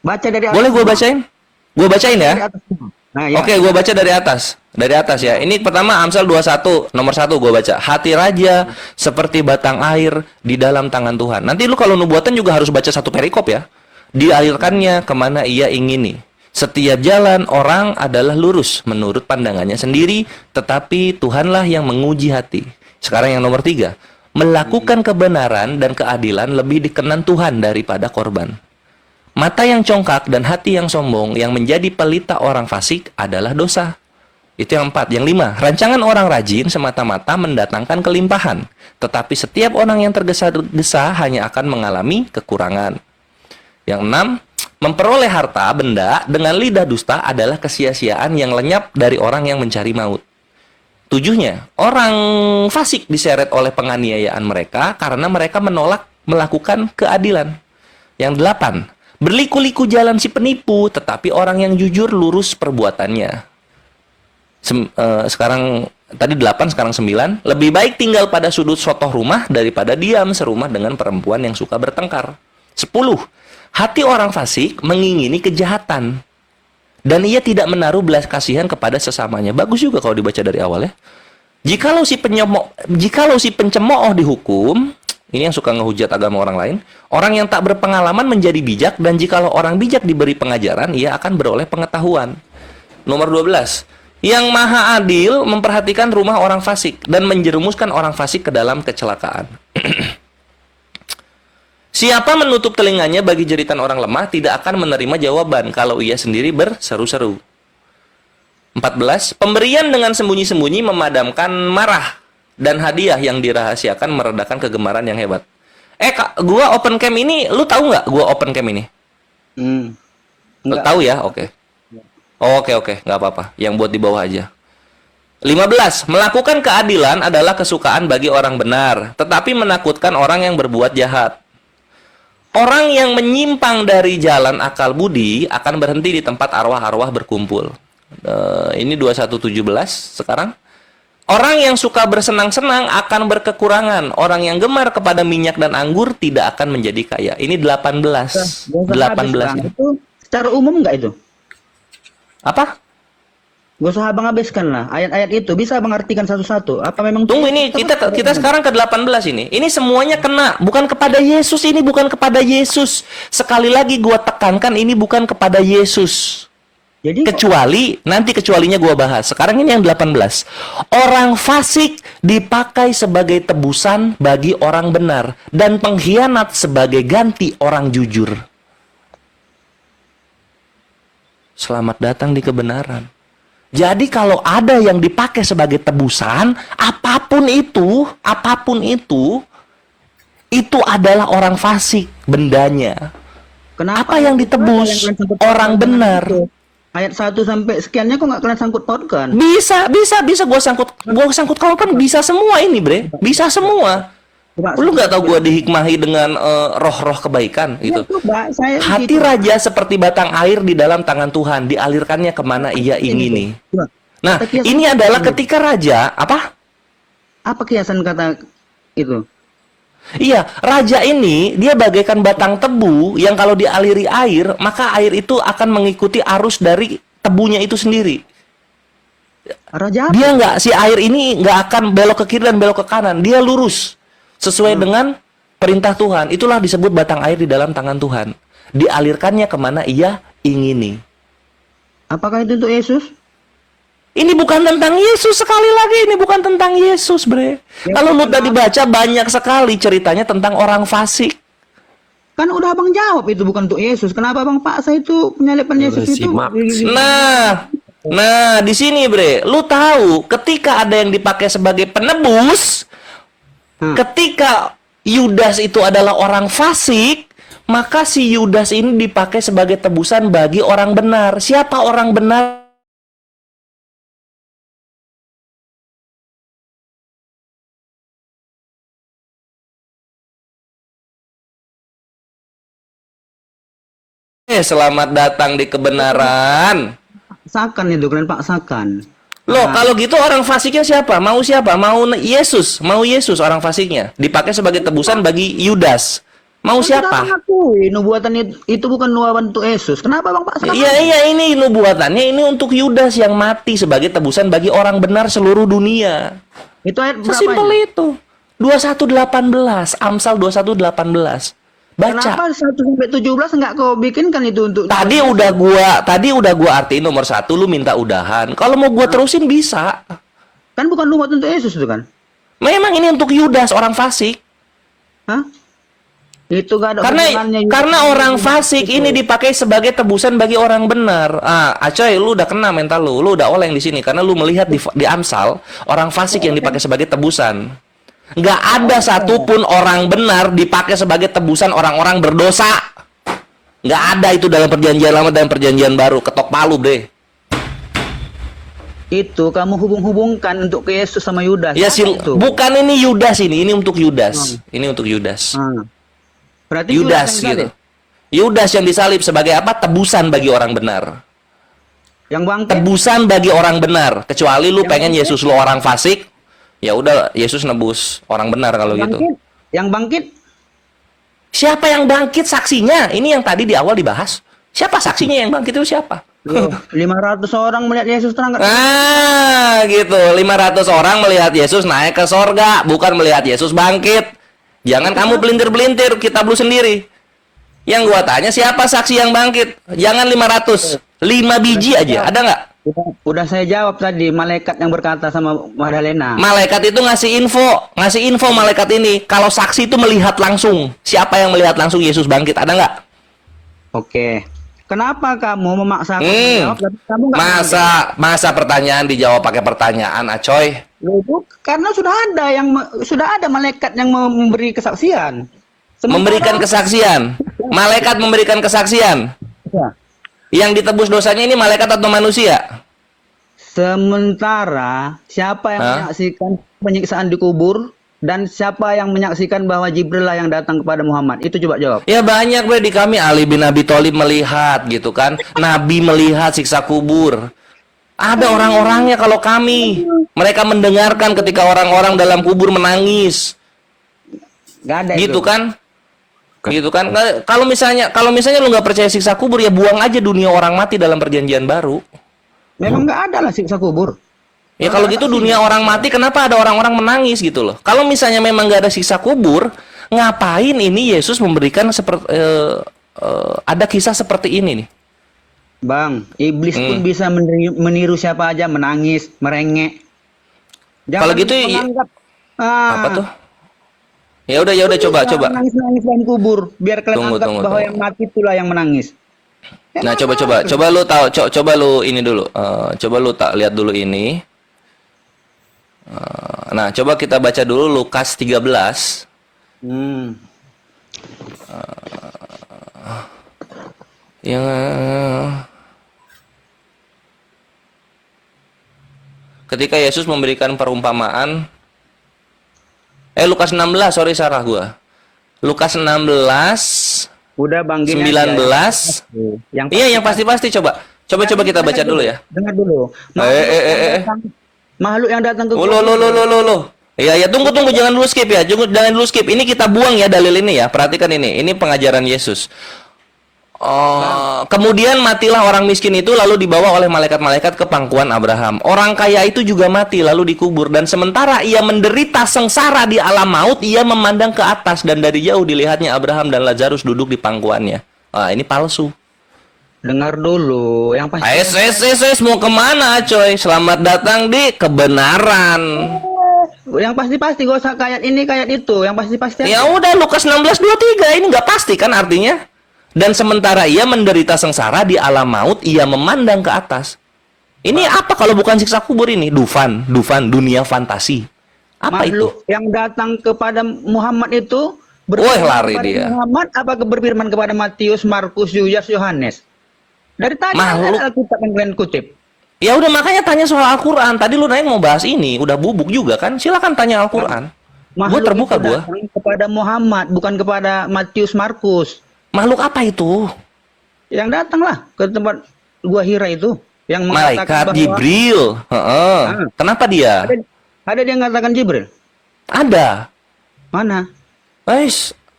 Baca dari atas. Boleh gue bacain? Gue bacain ya? Nah, ya. Oke, gue baca dari atas. Dari atas ya. Ini pertama Amsal 21, nomor 1 gue baca. Hati raja seperti batang air di dalam tangan Tuhan. Nanti lu kalau nubuatan juga harus baca satu perikop ya. Dialirkannya kemana ia ingini. Setiap jalan orang adalah lurus menurut pandangannya sendiri, tetapi Tuhanlah yang menguji hati. Sekarang yang nomor 3, melakukan kebenaran dan keadilan lebih dikenan Tuhan daripada korban. Mata yang congkak dan hati yang sombong yang menjadi pelita orang fasik adalah dosa. Itu yang 4. Yang 5, rancangan orang rajin semata-mata mendatangkan kelimpahan, tetapi setiap orang yang tergesa-gesa hanya akan mengalami kekurangan. Yang 6, memperoleh harta benda dengan lidah dusta adalah kesia-siaan yang lenyap dari orang yang mencari maut. 7-nya, orang fasik diseret oleh penganiayaan mereka karena mereka menolak melakukan keadilan. Yang 8, berliku-liku jalan si penipu, tetapi orang yang jujur lurus perbuatannya. Sekarang tadi 8, sekarang 9. Lebih baik tinggal pada sudut sotoh rumah daripada diam serumah dengan perempuan yang suka bertengkar. 10. Hati orang fasik mengingini kejahatan, dan ia tidak menaruh belas kasihan kepada sesamanya. Bagus juga kalau dibaca dari awal ya. Jikalau si pencemooh dihukum, ini yang suka ngehujat agama orang lain, orang yang tak berpengalaman menjadi bijak, dan jikalau orang bijak diberi pengajaran, ia akan beroleh pengetahuan. Nomor 12. Yang maha adil memperhatikan rumah orang fasik dan menjerumuskan orang fasik ke dalam kecelakaan. Siapa menutup telinganya bagi jeritan orang lemah tidak akan menerima jawaban kalau ia sendiri berseru-seru. 14. Pemberian dengan sembunyi-sembunyi memadamkan marah, dan hadiah yang dirahasiakan meredakan kegemaran yang hebat. Kak, gua open cam ini, lu tahu nggak gua open cam ini? Lu tahu ya? Oke. Oke, nggak apa-apa. Yang buat di bawah aja. 15. Melakukan keadilan adalah kesukaan bagi orang benar, tetapi menakutkan orang yang berbuat jahat. Orang yang menyimpang dari jalan akal budi akan berhenti di tempat arwah-arwah berkumpul. Ini 21:17 sekarang. Orang yang suka bersenang-senang akan berkekurangan. Orang yang gemar kepada minyak dan anggur tidak akan menjadi kaya. Ini 18. 18. Itu secara umum nggak itu? Apa? Gak usah abang habiskan lah. Ayat-ayat itu bisa abang artikan satu-satu. Apa memang Tunggu, ini kita sekarang ke 18 ini. Ini semuanya kena, bukan kepada Yesus, ini bukan kepada Yesus. Sekali lagi gua tekankan, ini bukan kepada Yesus. Jadi kecualinya gua bahas. Sekarang ini yang 18. Orang fasik dipakai sebagai tebusan bagi orang benar, dan pengkhianat sebagai ganti orang jujur. Selamat datang di kebenaran. Jadi kalau ada yang dipakai sebagai tebusan, apapun itu adalah orang fasik bendanya. kenapa Apa yang ditebus? Orang benar. Ayat 1 sampai sekiannya kok nggak kalian sangkut pautkan? Bisa gua sangkut pautkan, bisa semua ini, Bre. Bisa semua. Lu nggak tahu gua dihikmahi dengan roh-roh kebaikan gitu. Hati raja seperti batang air di dalam tangan Tuhan, dialirkannya kemana ia ingini. Nah, ini adalah ketika raja Apa kiasan kata itu? Iya, raja ini dia bagaikan batang tebu yang kalau dialiri air, maka air itu akan mengikuti arus dari tebunya itu sendiri. Raja Dia si air ini nggak akan belok ke kiri dan belok ke kanan, dia lurus sesuai dengan perintah Tuhan. Itulah disebut batang air di dalam tangan Tuhan. Dialirkannya kemana ia ingini. Apakah itu untuk Yesus? Ini bukan tentang Yesus, sekali lagi ini bukan tentang Yesus, Bre. Kalau lu tadi baca banyak sekali ceritanya tentang orang fasik. Kan udah abang jawab itu bukan untuk Yesus. Kenapa abang paksa itu penyalipan Yesus itu? Nah, di sini, Bre, lu tahu ketika ada yang dipakai sebagai penebus, ketika Yudas itu adalah orang fasik, maka si Yudas ini dipakai sebagai tebusan bagi orang benar. Siapa orang benar? Selamat datang di kebenaran. Paksakan itu, kalian paksakan. Loh, kalau gitu orang fasiknya siapa? Mau siapa? Mau Yesus. Mau Yesus orang fasiknya. Dipakai sebagai tebusan bagi Yudas. Mau siapa? Nubuatan itu bukan nubuatan untuk Yesus. Kenapa bang paksakan? Iya, ini nubuatannya ini untuk Yudas yang mati sebagai tebusan bagi orang benar seluruh dunia. Itu ayat berapa? Sesimpel itu. 21:18, Amsal 21:18. Baca. Kenapa 1-17 enggak kau bikinkan itu untuk Tadi udah gua artiin nomor 1, lu minta udahan. Kalau mau gua terusin bisa. Kan bukan nubuat untuk Yesus itu kan? Memang ini untuk Yudas orang fasik. Hah? Itu gak ada Karena hubungannya. orang fasik ini dipakai sebagai tebusan bagi orang benar. Acoy, lu udah kena mental lu udah oleng di sini karena lu melihat di Amsal orang fasik yang dipakai sebagai tebusan. Nggak ada satupun orang benar dipakai sebagai tebusan orang-orang berdosa. Nggak ada itu dalam perjanjian lama dan perjanjian baru. Ketok palu deh. Itu kamu hubung-hubungkan untuk ke Yesus sama Yudas. Ya itu. bukan ini Yudas ini untuk Yudas. Ini untuk Yudas. Berarti Yudas yang gitu. disalib. Yudas yang disalib sebagai apa? Tebusan bagi orang benar. Yang bangkit. Tebusan bagi orang benar. Kecuali lu pengen Yesus lu orang fasik, ya udah Yesus nebus orang benar kalau gitu. Yang bangkit. Siapa yang bangkit saksinya? Ini yang tadi di awal dibahas. Siapa saksinya yang bangkit itu siapa? 500 orang melihat Yesus terangkat. Gitu. 500 orang melihat Yesus naik ke sorga, bukan melihat Yesus bangkit. Jangan kamu belintir-belintir, kitab lu sendiri. Yang gua tanya siapa saksi yang bangkit? Jangan 500, 5 biji aja. Ada nggak? Udah saya jawab tadi, malaikat yang berkata sama Magdalena. Malaikat itu ngasih info malaikat ini. Kalau saksi itu melihat langsung. Siapa yang melihat langsung Yesus bangkit? Ada nggak? Oke. Kenapa kamu memaksa aku menjawab? Tapi kamu nggak Masa pertanyaan dijawab pakai pertanyaan, Acoy? Itu karena sudah ada malaikat yang memberi kesaksian. Memberikan kesaksian. Malaikat memberikan kesaksian. Ya. Yang ditebus dosanya ini malaikat atau manusia? Sementara siapa yang menyaksikan penyiksaan di kubur dan siapa yang menyaksikan bahwa Jibril lah yang datang kepada Muhammad? Itu coba jawab. Ya banyak bre di kami. Ali bin Abi Thalib melihat gitu kan. Nabi melihat siksa kubur. Ada orang-orangnya kalau kami. Mereka mendengarkan ketika orang-orang dalam kubur menangis. Gak ada gitu itu. kan? Gitu kan? Kalau misalnya lu nggak percaya siksa kubur ya buang aja dunia orang mati dalam perjanjian baru. Memang nggak ada lah siksa kubur. Ya kalau gitu dunia orang mati kenapa ada orang-orang menangis gitu loh? Kalau misalnya memang nggak ada siksa kubur, ngapain ini Yesus memberikan ada kisah seperti ini nih? Bang, iblis pun bisa meniru siapa aja, menangis, merengek. Kalau gitu menganggap, apa tuh? Ya udah coba. Nangis dalam kubur, biar kalian anggap bahwa yang mati itulah yang menangis. Nah coba lu tahu, coba lu ini dulu, coba lu lihat dulu ini. Nah coba kita baca dulu Lukas 13. Yang ketika Yesus memberikan perumpamaan, Lukas 16, sorry salah gua. Lukas 16 udah Bang Gini 19 yang pasti coba kita baca dulu ya. Dengar dulu. Makhluk yang datang ke Ya tunggu jangan dulu skip ya. Jangan dulu skip. Ini kita buang ya dalil ini ya. Perhatikan ini. Ini pengajaran Yesus. Kemudian matilah orang miskin itu lalu dibawa oleh malaikat-malaikat ke pangkuan Abraham. Orang kaya itu juga mati lalu dikubur dan sementara ia menderita sengsara di alam maut, ia memandang ke atas dan dari jauh dilihatnya Abraham dan Lazarus duduk di pangkuannya. Ini palsu. Dengar dulu, yang pasti. Mau kemana coy? Selamat datang di kebenaran. Yang pasti gak usah kayak ini kayak itu. Yang pasti. Ya udah Lukas 16:23 ini nggak pasti kan artinya? Dan sementara ia menderita sengsara di alam maut, ia memandang ke atas. Ini apa kalau bukan siksa kubur ini? Dufan, dunia fantasi. Apa makhluk itu? Yang datang kepada Muhammad itu lari dia. Muhammad apa berfirman kepada Matius, Markus, Yudas, Yohanes? Dari tadi ada Alkitab yang kalian kutip. Ya udah makanya tanya soal Al-Quran. Tadi lu nanya mau bahas ini, udah bubuk juga kan? Silakan tanya Al-Quran. Gua terbuka gua. Kepada Muhammad, bukan kepada Matius, Markus. Makhluk apa itu? Yang datanglah ke tempat gua Hira itu, yang malaikat Jibril. Kenapa dia? Ada dia mengatakan Jibril? Ada. Mana?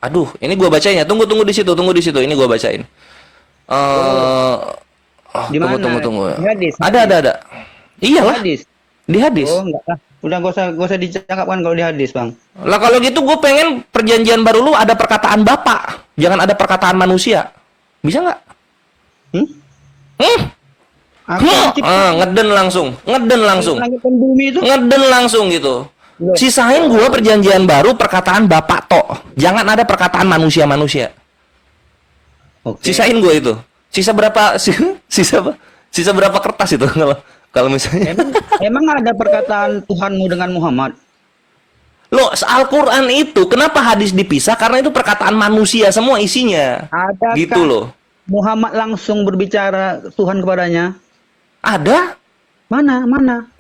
Aduh, ini gua bacain ya. Tunggu di situ. Ini gua bacain. Tunggu. Di hadis. Ada. Iyalah. Di hadis. Oh, enggak lah. Udah gak usah dicakapkan kalau di hadis, Bang. Lah kalau gitu gue pengen perjanjian baru lu ada perkataan Bapak, jangan ada perkataan manusia. Bisa nggak? Ngeden langsung. Langit dan bumi itu? Ngeden langsung gitu. Sisain gua perjanjian baru perkataan Bapak tok. Jangan ada perkataan manusia-manusia. Sisain gua itu. Sisa berapa sisa berapa kertas itu kalau misalnya. Emang ada perkataan Tuhanmu dengan Muhammad? Loh, Al-Qur'an itu kenapa hadis dipisah? Karena itu perkataan manusia semua isinya. Adakah Gitu loh. Muhammad langsung berbicara Tuhan kepadanya? Ada? Mana?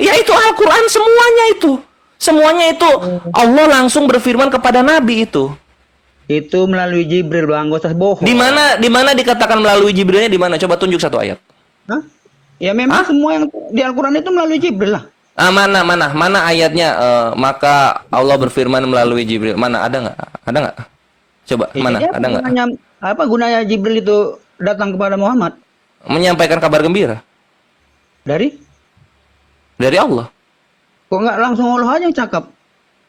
Ya itu Al-Qur'an semuanya itu. Semuanya itu Allah langsung berfirman kepada Nabi itu. Itu melalui Jibril, Bang. Gak usah bohong. Di mana dikatakan melalui Jibrilnya di mana? Coba tunjuk satu ayat. Hah? Ya memang semua yang di Al-Qur'an itu melalui Jibril lah. Mana ayatnya? Maka Allah berfirman melalui Jibril. Mana ada nggak? Ada nggak? Coba mana? Ada nggak? Apa gunanya Jibril itu datang kepada Muhammad? Menyampaikan kabar gembira. Dari Allah. Kok nggak langsung Allah aja yang cakap?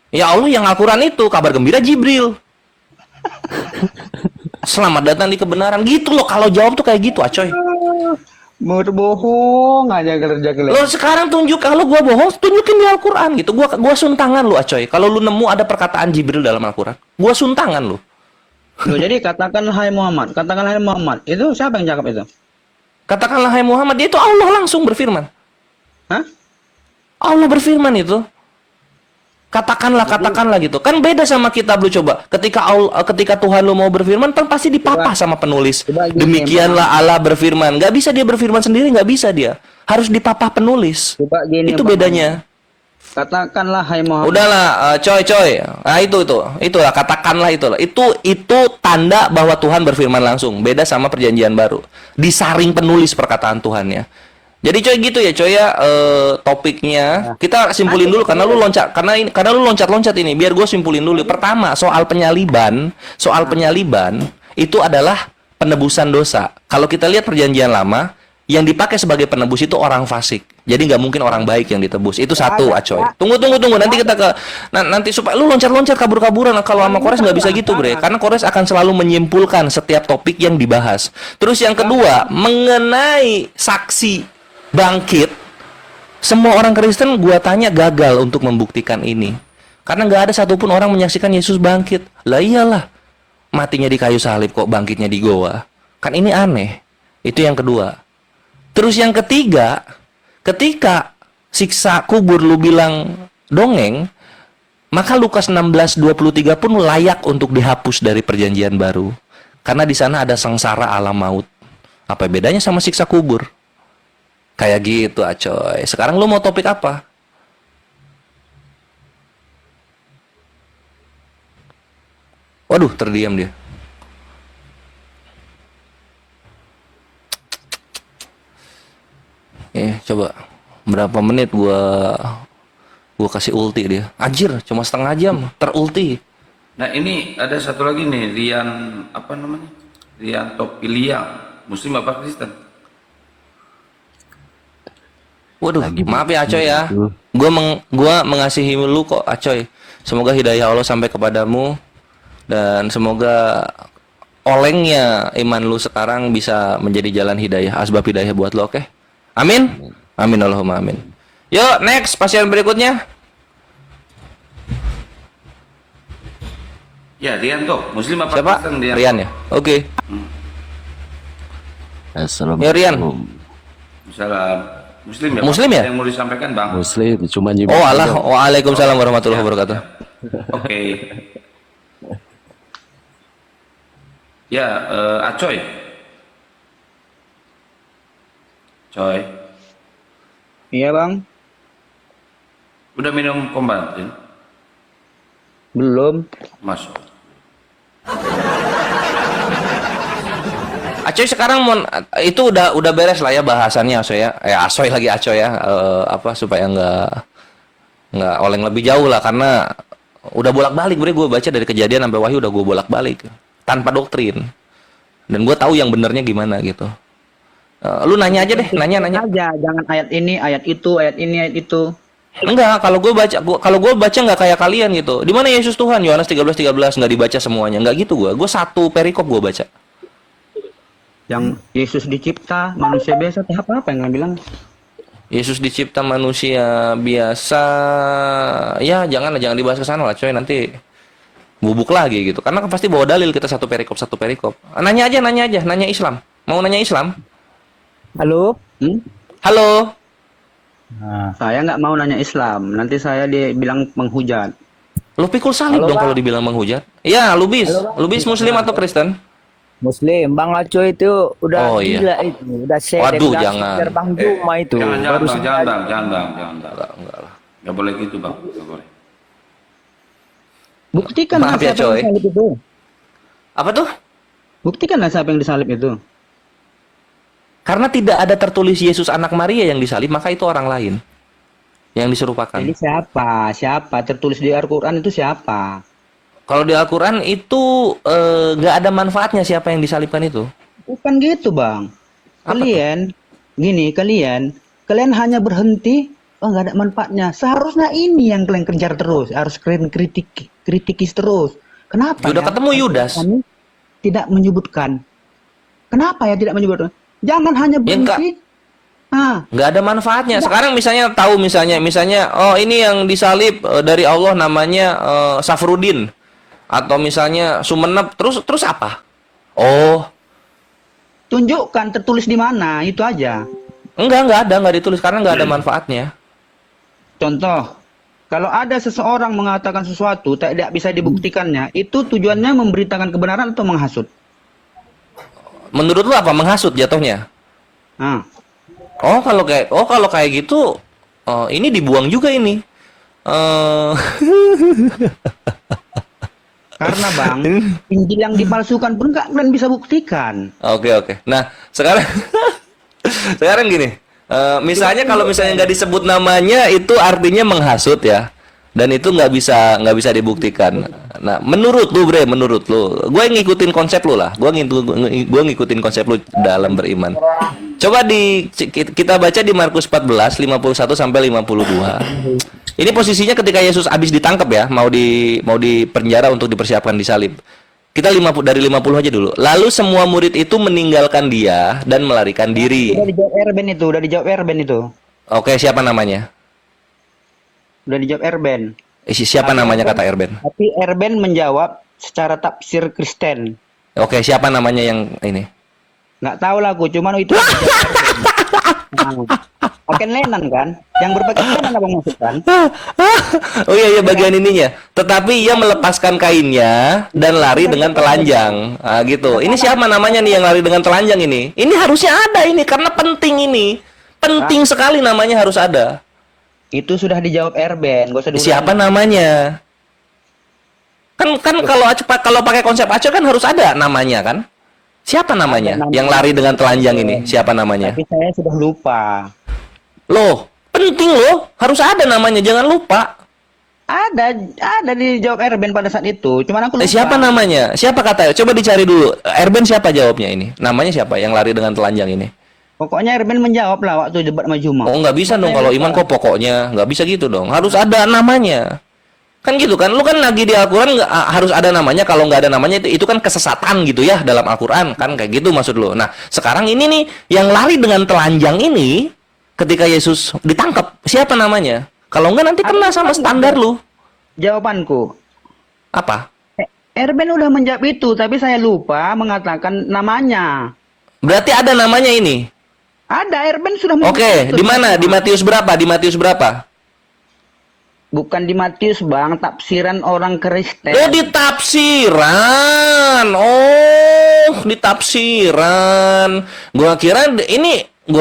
Ya Allah yang Al-Quran itu kabar gembira Jibril. Selamat datang di kebenaran gitu loh. Kalau jawab tuh kayak gitu, acoy. Mau bohong aja kerja kalian. Lo sekarang tunjuk kalau gua bohong, tunjukin di Al-Quran gitu. Gua suntangan lu, acoy. Kalau lu nemu ada perkataan Jibril dalam Al-Quran, gua suntangan lu. Loh, jadi katakanlah hai Muhammad. Itu siapa yang cakap itu? Katakanlah hai Muhammad, itu Allah langsung berfirman. Hah? Allah berfirman itu. Katakanlah gitu. Kan beda sama kitab lu coba. Ketika Tuhan lu mau berfirman, kan pasti dipapah sama penulis. Demikianlah Allah berfirman. Gak bisa dia berfirman sendiri, gak bisa dia. Harus dipapah penulis. Itu bedanya. Katakanlah hai Muhammad. Udahlah, coy. Nah, itulah katakanlah itulah. Itu tanda bahwa Tuhan berfirman langsung. Beda sama perjanjian baru. Disaring penulis perkataan Tuhannya. Jadi coy gitu ya coy ya, topiknya kita simpulin dulu karena lu loncat ini. Biar gue simpulin dulu. Pertama, soal penyaliban itu adalah penebusan dosa. Kalau kita lihat perjanjian lama, yang dipakai sebagai penebus itu orang fasik. Jadi nggak mungkin orang baik yang ditebus. Itu satu, acoy. Tunggu. Nanti kita nanti supaya lu loncat-loncat kabur-kaburan. Kalau sama Kores nggak bisa gitu, bre. Karena Kores akan selalu menyimpulkan setiap topik yang dibahas. Terus yang kedua, mengenai saksi bangkit, semua orang Kristen gua tanya gagal untuk membuktikan ini. Karena nggak ada satupun orang menyaksikan Yesus bangkit. Lah iyalah, matinya di kayu salib kok bangkitnya di goa. Kan ini aneh. Itu yang kedua. Terus yang ketiga, ketika siksa kubur lu bilang dongeng, maka Lukas 16:23 pun layak untuk dihapus dari perjanjian baru. Karena di sana ada sengsara alam maut. Apa bedanya sama siksa kubur? Kayak gitu, acoy. Sekarang lu mau topik apa? Waduh, terdiam dia. Coba berapa menit gua kasih ulti dia. Anjir, cuma setengah jam terulti. Nah, ini ada satu lagi nih, Rian apa namanya? Rian Topilia, Muslim apa Kristen? Waduh, maaf ya Acoy ya. Gua mengasihi lu kok Acoy. Semoga hidayah Allah sampai kepadamu dan semoga olengnya iman lu sekarang bisa menjadi jalan hidayah, asbab hidayah buat lo, oke? Amin. Amin Allahumma amin. Yuk, next pasien berikutnya. Ya, Rian tuh, Muslim apa siapa? Kristen? Rian ya. Oke. Assalamualaikum. Ya Rian. Salam. Muslim ya? Muslim ya? Yang mau disampaikan Bang? Muslim, cuma Oh Allah, waalaikumsalam warahmatullahi wabarakatuh. Oke. Ya, Acoy. Coy. Iya Bang. Udah minum Kombantin? Belum. Masuk. Acoy sekarang itu udah beres lah ya bahasannya Asoy ya. Asoy lagi Acoy ya. Supaya nggak oleng lebih jauh lah karena udah bolak-balik gue baca dari Kejadian sampai Wahyu udah gue bolak-balik tanpa doktrin. Dan gue tahu yang benernya gimana gitu. Lu nanya aja deh, nanya aja, jangan ayat ini, ayat itu, ayat ini, ayat itu. Enggak, kalau gue baca nggak kayak kalian gitu. Di mana Yesus Tuhan? Yohanes 13:13 nggak dibaca semuanya, nggak gitu gue satu perikop gue baca. Yang Yesus dicipta, manusia biasa, apa yang bilang? Yesus dicipta manusia biasa. Ya, jangan dibahas ke sana lah, coy. Nanti bubuk lagi gitu. Karena kan pasti bawa dalil kita satu perikop. Nanya aja, nanya Islam. Mau nanya Islam? Halo? Halo. Saya nggak mau nanya Islam. Nanti saya dibilang menghujat. Lu pikul salib Halo, dong Bang. kalau dibilang menghujat. Ya, Lubis. Halo, Bang. Lubis Muslim atau Kristen? Muslim, Bang Aco itu udah Oh, iya. gila itu, udah Waduh, udah jangan. Bang Juma itu. Jangan Baru bang, sekali. jangan bang. Enggak lah. Nggak boleh gitu bang, nggak boleh. Buktikanlah Maaf ya, siapa yang coy. disalib itu. Apa tuh? Buktikanlah siapa yang disalib itu. Karena tidak ada tertulis Yesus anak Maria yang disalib, maka itu orang lain yang diserupakan. Jadi siapa? Siapa? Tertulis di Al-Quran itu siapa? Kalau di Al-Quran itu nggak ada manfaatnya siapa yang disalibkan itu. Bukan gitu, Bang. Kalian hanya berhenti, nggak ada manfaatnya. Seharusnya ini yang kalian kejar terus, harus kalian kritikis terus. Kenapa? Udah ketemu Yudas. Kami tidak menyebutkan. Kenapa ya tidak menyebutkan? Jangan hanya berhenti. Nggak ada manfaatnya. Sekarang misalnya oh ini yang disalib dari Allah namanya Safrudin atau misalnya Sumenep, terus apa? Oh, tunjukkan tertulis di mana, itu aja. nggak ditulis karena nggak ada manfaatnya. Contoh, kalau ada seseorang mengatakan sesuatu tidak bisa dibuktikannya, itu tujuannya memberitakan kebenaran atau menghasut? Menurut lu apa menghasut jatuhnya? Oh kalau kayak gitu, ini dibuang juga ini. Karena Bang, Injil yang dipalsukan pun nggak kalian bisa buktikan. Oke. Nah sekarang gini, misalnya kalau misalnya nggak disebut namanya itu artinya menghasut ya, dan itu nggak bisa dibuktikan. Nah menurut lu gue ngikutin konsep lu lah, gue ngikutin konsep lu dalam beriman. Coba kita baca di Markus 14 51 sampai 52. Ini posisinya ketika Yesus habis ditangkap ya, mau di penjara untuk dipersiapkan disalib. Kita dari 50 aja dulu. Lalu semua murid itu meninggalkan dia dan melarikan diri. Udah dijawab Erben itu. Oke, siapa namanya? Udah dijawab Erben. Siapa namanya kata Erben? Tapi Erben menjawab secara tafsir Kristen. Oke, siapa namanya yang ini? Nggak tahu lah aku, cuman itu. Pakaian Lenan kan? Yang berpakaian Lenan abang maksudkan? Oh iya bagian ininya. Tetapi ia melepaskan kainnya dan lari dengan telanjang. Gitu. Ini siapa namanya nih yang lari dengan telanjang ini? Ini harusnya ada ini karena penting ini. Penting sekali namanya harus ada. Itu sudah dijawab Erben. Siapa namanya? Kan kalau pakai konsep Aceh kan harus ada namanya kan? Siapa namanya yang lari dengan telanjang ini? Siapa namanya? Tapi saya sudah lupa. Loh, penting loh. Harus ada namanya, jangan lupa. Ada dijawab Erben pada saat itu. Cuman aku lupa. Siapa namanya? Siapa katanya? Coba dicari dulu. Erben siapa jawabnya ini? Namanya siapa yang lari dengan telanjang ini? Pokoknya Erben menjawab lah waktu debat sama Juma. Oh, nggak bisa dong kalau iman kok pokoknya. Nggak bisa gitu dong. Harus ada namanya. Kan gitu kan, lu kan lagi di Al-Quran harus ada namanya, kalau nggak ada namanya itu kan kesesatan gitu ya dalam Al-Quran, kan kayak gitu maksud lu. Nah sekarang ini nih yang lari dengan telanjang ini ketika Yesus ditangkap, siapa namanya? Kalau nggak nanti kena sama standar lu. Jawabanku apa? Erben udah menjawab itu, tapi saya lupa mengatakan namanya. Berarti ada namanya ini? Ada, Erben sudah menjawab. Oke, di mana? Di Matius berapa? Di Matius berapa? Bukan di Matius, Bang, tafsiran orang Kristen. Oh, di tafsiran. Oh, di tafsiran. Gua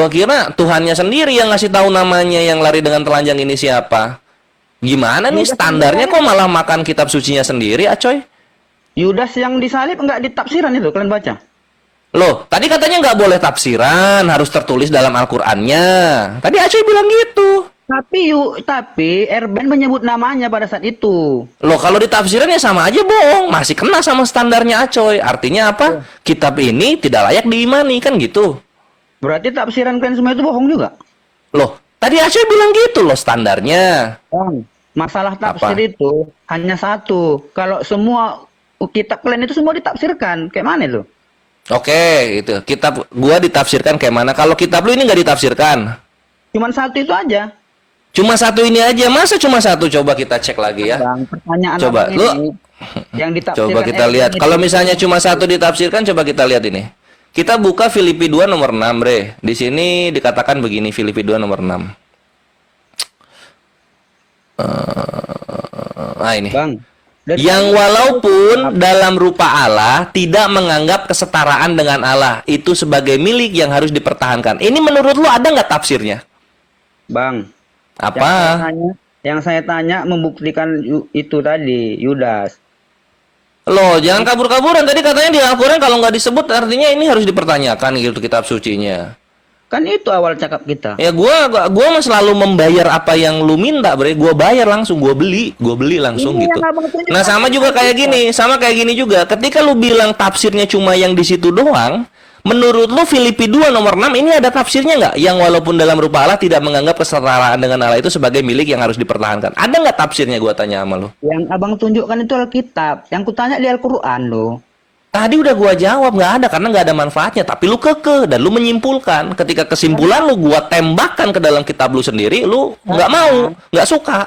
kira Tuhannya sendiri yang ngasih tahu namanya yang lari dengan telanjang ini siapa. Gimana nih standarnya kok malah makan kitab sucinya sendiri, Acoy? Yudas yang disalib enggak di tafsiran itu, kalian baca? Loh, tadi katanya nggak boleh tafsiran, harus tertulis dalam Al-Qur'annya. Tadi Acoy bilang gitu. Tapi Erben menyebut namanya pada saat itu. Loh, kalau di tafsiran ya sama aja bohong, masih kena sama standarnya Acoy. Artinya apa? Kitab ini tidak layak diimani, kan gitu. Berarti tafsiran kalian semua itu bohong juga? Loh, tadi Acoy bilang gitu loh standarnya. Masalah tafsir itu hanya satu. Kalau semua kitab kalian itu semua ditafsirkan, kayak mana itu? Oke, itu kitab gua ditafsirkan kayak mana? Kalau kitab lu ini nggak ditafsirkan? Cuman satu itu aja. Cuma satu ini aja, masa cuma satu? Coba kita cek lagi ya. Bang, pertanyaan Coba abang lu ini yang ditafsirkan coba kita lihat. itu. Kalau misalnya cuma satu ditafsirkan, coba kita lihat ini. Kita buka Filipi 2 nomor 6, Bre. Di sini dikatakan begini, Filipi 2 nomor 6. Ini. Bang, Yang walaupun dalam rupa Allah tidak menganggap kesetaraan dengan Allah itu sebagai milik yang harus dipertahankan. Ini menurut lu ada nggak tafsirnya? Bang, Apa? yang saya tanya membuktikan itu tadi, Yudas. Loh, jangan kabur-kaburan. Tadi katanya di Al-Quran kalau nggak disebut artinya ini harus dipertanyakan gitu kitab sucinya. Kan itu awal cakap kita. Ya gua mah selalu membayar apa yang lu minta, Bre. Gua bayar langsung, gua beli langsung Ini gitu. yang abang tunjuk. Nah, sama kayak gini juga. Ketika lu bilang tafsirnya cuma yang di situ doang, menurut lu Filipi 2 nomor 6 ini ada tafsirnya nggak? Yang walaupun dalam rupa Allah tidak menganggap kesetaraan dengan Allah itu sebagai milik yang harus dipertahankan. Ada nggak tafsirnya, gua tanya sama lu? Yang abang tunjukkan itu Alkitab. Yang kutanya di Al-Quran lo. Tadi udah gua jawab, nggak ada karena nggak ada manfaatnya. Tapi lu kekeh dan lu menyimpulkan. Ketika kesimpulan lu gua tembakkan ke dalam kitab lu sendiri, lu nggak mau, nggak suka.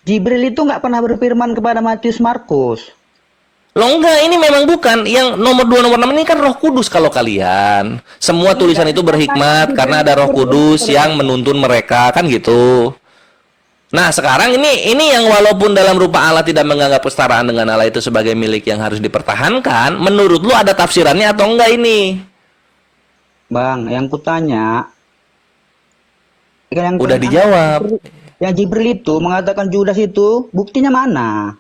Jibril itu nggak pernah berfirman kepada Matius Markus. Lo enggak, ini memang bukan. Yang nomor 2 nomor 6 ini kan Roh Kudus kalau kalian. Semua tulisan itu berhikmat karena ada Roh Kudus yang menuntun mereka, kan gitu. Nah, sekarang ini yang walaupun dalam rupa Allah tidak menganggap kesetaraan dengan Allah itu sebagai milik yang harus dipertahankan, menurut lu ada tafsirannya atau enggak ini? Bang, yang kutanya Udah dijawab. Yang Jibril itu mengatakan Judas itu buktinya mana?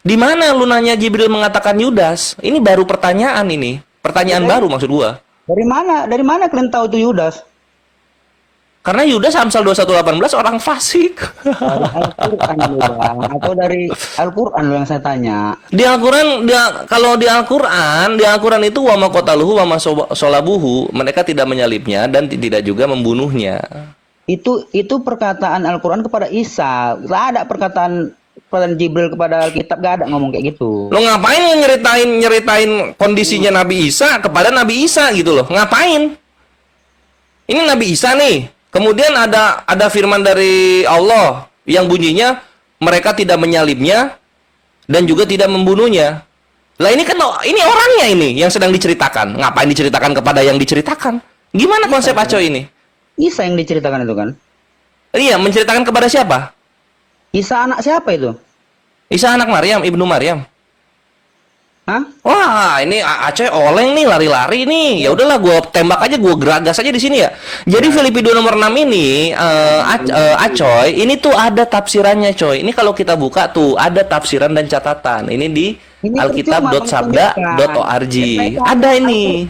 Di mana lu nanya Jibril mengatakan Yudas? Ini baru pertanyaan ini. Pertanyaan baru maksud gua. Dari mana? Dari mana kalian tahu itu Yudas? Karena Yudas Amsal 21:18 orang fasik. Al-Quran lo, Bang. Atau dari Al-Quran lo yang saya tanya. Di Al-Quran, kalau di Al-Quran itu wa ma qataluhu wa ma solabuhu, mereka tidak menyalibnya dan tidak juga membunuhnya. Itu perkataan Al-Quran kepada Isa. Tidak ada perkataan Jibril kepada Alkitab, gak ada ngomong kayak gitu. Lo ngapain nyeritain kondisinya Nabi Isa kepada Nabi Isa gitu loh? Ngapain? Ini Nabi Isa nih. Kemudian ada firman dari Allah yang bunyinya mereka tidak menyalibnya dan juga tidak membunuhnya. Lah ini kan ini orangnya ini yang sedang diceritakan. Ngapain diceritakan kepada yang diceritakan? Gimana konsep Aco ini? Isa yang diceritakan itu kan? Iya, menceritakan kepada siapa? Isa anak siapa itu? Isa anak Maryam, ibnu Maryam. Hah? Wah, ini Aceh oleng nih, lari-lari nih. Ya udahlah, gue tembak aja, gue geragas aja di sini ya. Jadi Filipi 2 nomor 6 ini, Acoy, ini tuh ada tafsirannya, coy. Ini kalau kita buka tuh ada tafsiran dan catatan. Ini di alkitab.sabda.org. Ada ini.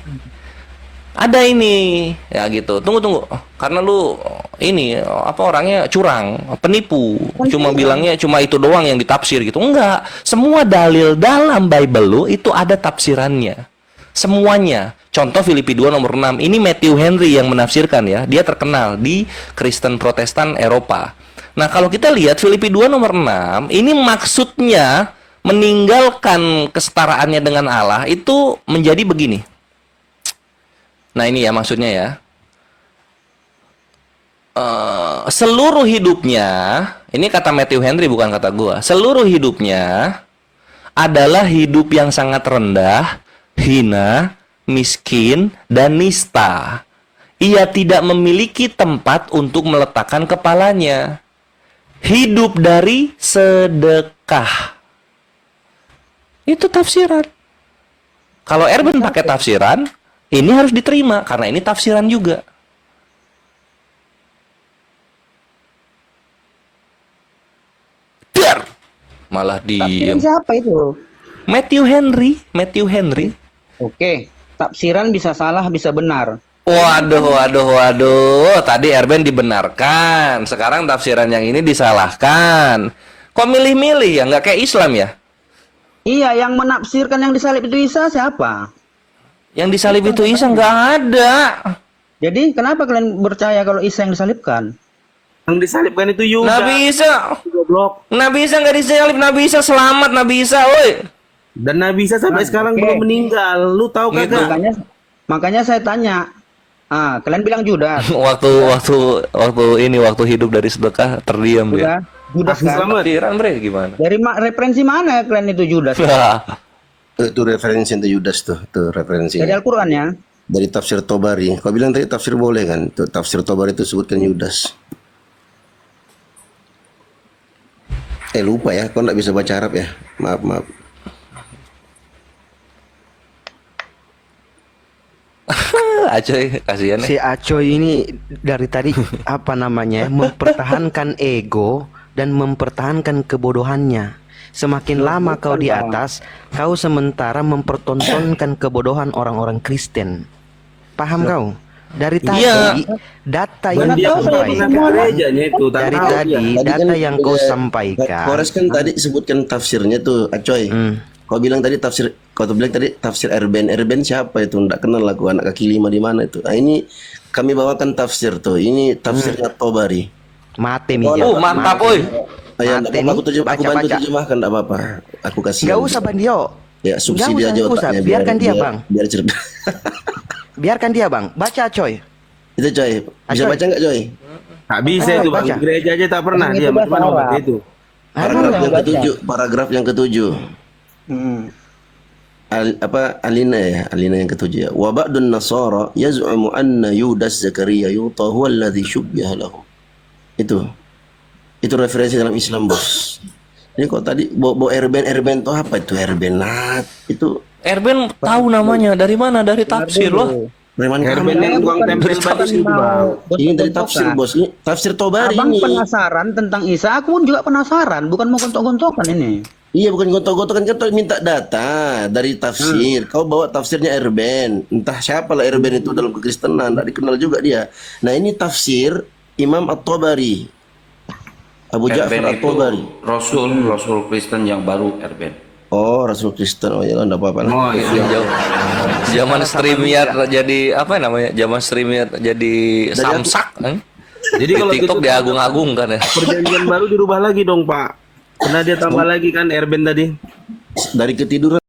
Ada ini. Ya gitu. Tunggu. Karena lu ini orangnya curang, penipu. Cuma bilangnya cuma itu doang yang ditafsir gitu. Enggak. Semua dalil dalam Bible lu itu ada tafsirannya. Semuanya. Contoh Filipi 2 nomor 6. Ini Matthew Henry yang menafsirkan ya. Dia terkenal di Kristen Protestan Eropa. Nah, kalau kita lihat Filipi 2 nomor 6, ini maksudnya meninggalkan kesetaraannya dengan Allah itu menjadi begini. Nah, ini ya maksudnya ya. Seluruh hidupnya, ini kata Matthew Henry bukan kata gua. Seluruh hidupnya adalah hidup yang sangat rendah, hina, miskin, dan nista. Ia tidak memiliki tempat untuk meletakkan kepalanya. Hidup dari sedekah. Itu tafsiran. Kalau Erben pakai tafsiran, ini harus diterima karena ini tafsiran juga. Dar, malah diem. Siapa itu? Matthew Henry. Oke, tafsiran bisa salah, bisa benar. Waduh. Tadi Erben dibenarkan. Sekarang tafsiran yang ini disalahkan. Kok milih-milih ya? Nggak kayak Islam ya? Iya, yang menafsirkan yang disalib itu Isa siapa? Yang disalib itu Isa nggak ada. Jadi kenapa kalian percaya kalau Isa yang disalibkan? Yang disalibkan itu Yudas. Nabi Isa. Nabi Isa nggak disalib. Nabi Isa selamat. Nabi Isa, woi. Dan Nabi Isa sampai sekarang belum meninggal. Lu tahu kagak? Makanya saya tanya. Kalian bilang Judas. waktu hidup dari sedekah terdiam dia. Judas kan? Pikiran bre gimana? Dari referensi mana kalian itu Judas? Itu referensi untuk Yudas tuh, referensi. Dari Al-Qur'an ya? Dari tafsir Tobari. Kau bilang tadi tafsir boleh kan? Tuh, tafsir Tobari itu sebutkan Yudas. Lupa ya, kau nggak bisa baca Arab ya? Maaf. Acoy, kasihan Si Acoy ini dari tadi apa namanya mempertahankan ego dan mempertahankan kebodohannya. Semakin lama kau di atas, kau sementara mempertontonkan kebodohan orang-orang Kristen. Paham kau? Dari tadi data yang kau sampaikan, dari tadi data yang kau sampaikan. Kores kan tadi sebutkan tafsirnya tuh, Acoy. Kau bilang tadi tafsir Erben. Erben siapa itu? Nggak kenal aku, anak kaki lima di mana itu. Nah ini kami bawakan tafsir tuh. Ini tafsirnya Tobari. Mate mantap, oi. Ayo, aku bantu terjemahkan, enggak apa-apa. Aku kasih. Enggak usah Bang Dio. Ya, subsidi aja otaknya. Biarkan dia, Bang. Biar cerdas. Biarkan dia, Bang. Baca, Coy. Itu, Coy. Bisa baca enggak, Coy? Tak bisa itu, Bang. Gereja aja tak pernah dia macam mana itu. Paragraf yang ketujuh. Alina yang ketujuh ya. Wa ba'dun nasara yaz'umu anna Yudas Zakaria yuta huwa alladhi syubbiha lahu. Itu referensi dalam Islam, Bos. Ini kok tadi bawa Erben itu apa itu Erben? Itu Erben tahu namanya dari mana? Dari tafsir loh. Erben yang tukang tempel tadi itu, Bang. Ini dari tafsir, Bos. Ini tafsir Tobari Abang ini. penasaran tentang Isa, aku pun juga penasaran, bukan mau gontok-gontokan ini. Iya, bukan gontok-gontokan, kan kau minta data dari tafsir. Kau bawa tafsirnya Erben. Entah siapa lah Erben itu dalam kekristenan, tidak dikenal juga dia. Nah, ini tafsir Imam At-Tabari. Abu Ja'far At-Tabari. Rasul Kristen yang baru Erben. Oh, Rasul Kristen. Oh ya, enggak apa-apa lah. Oh iya. Zaman streamer jadi apa namanya? Zaman streamer jadi samsak kan? Jadi kalau TikTok diagung-agungkan ya. Perjanjian baru dirubah lagi dong, Pak. Karena dia tambah lagi kan Erben tadi. Dari ketiduran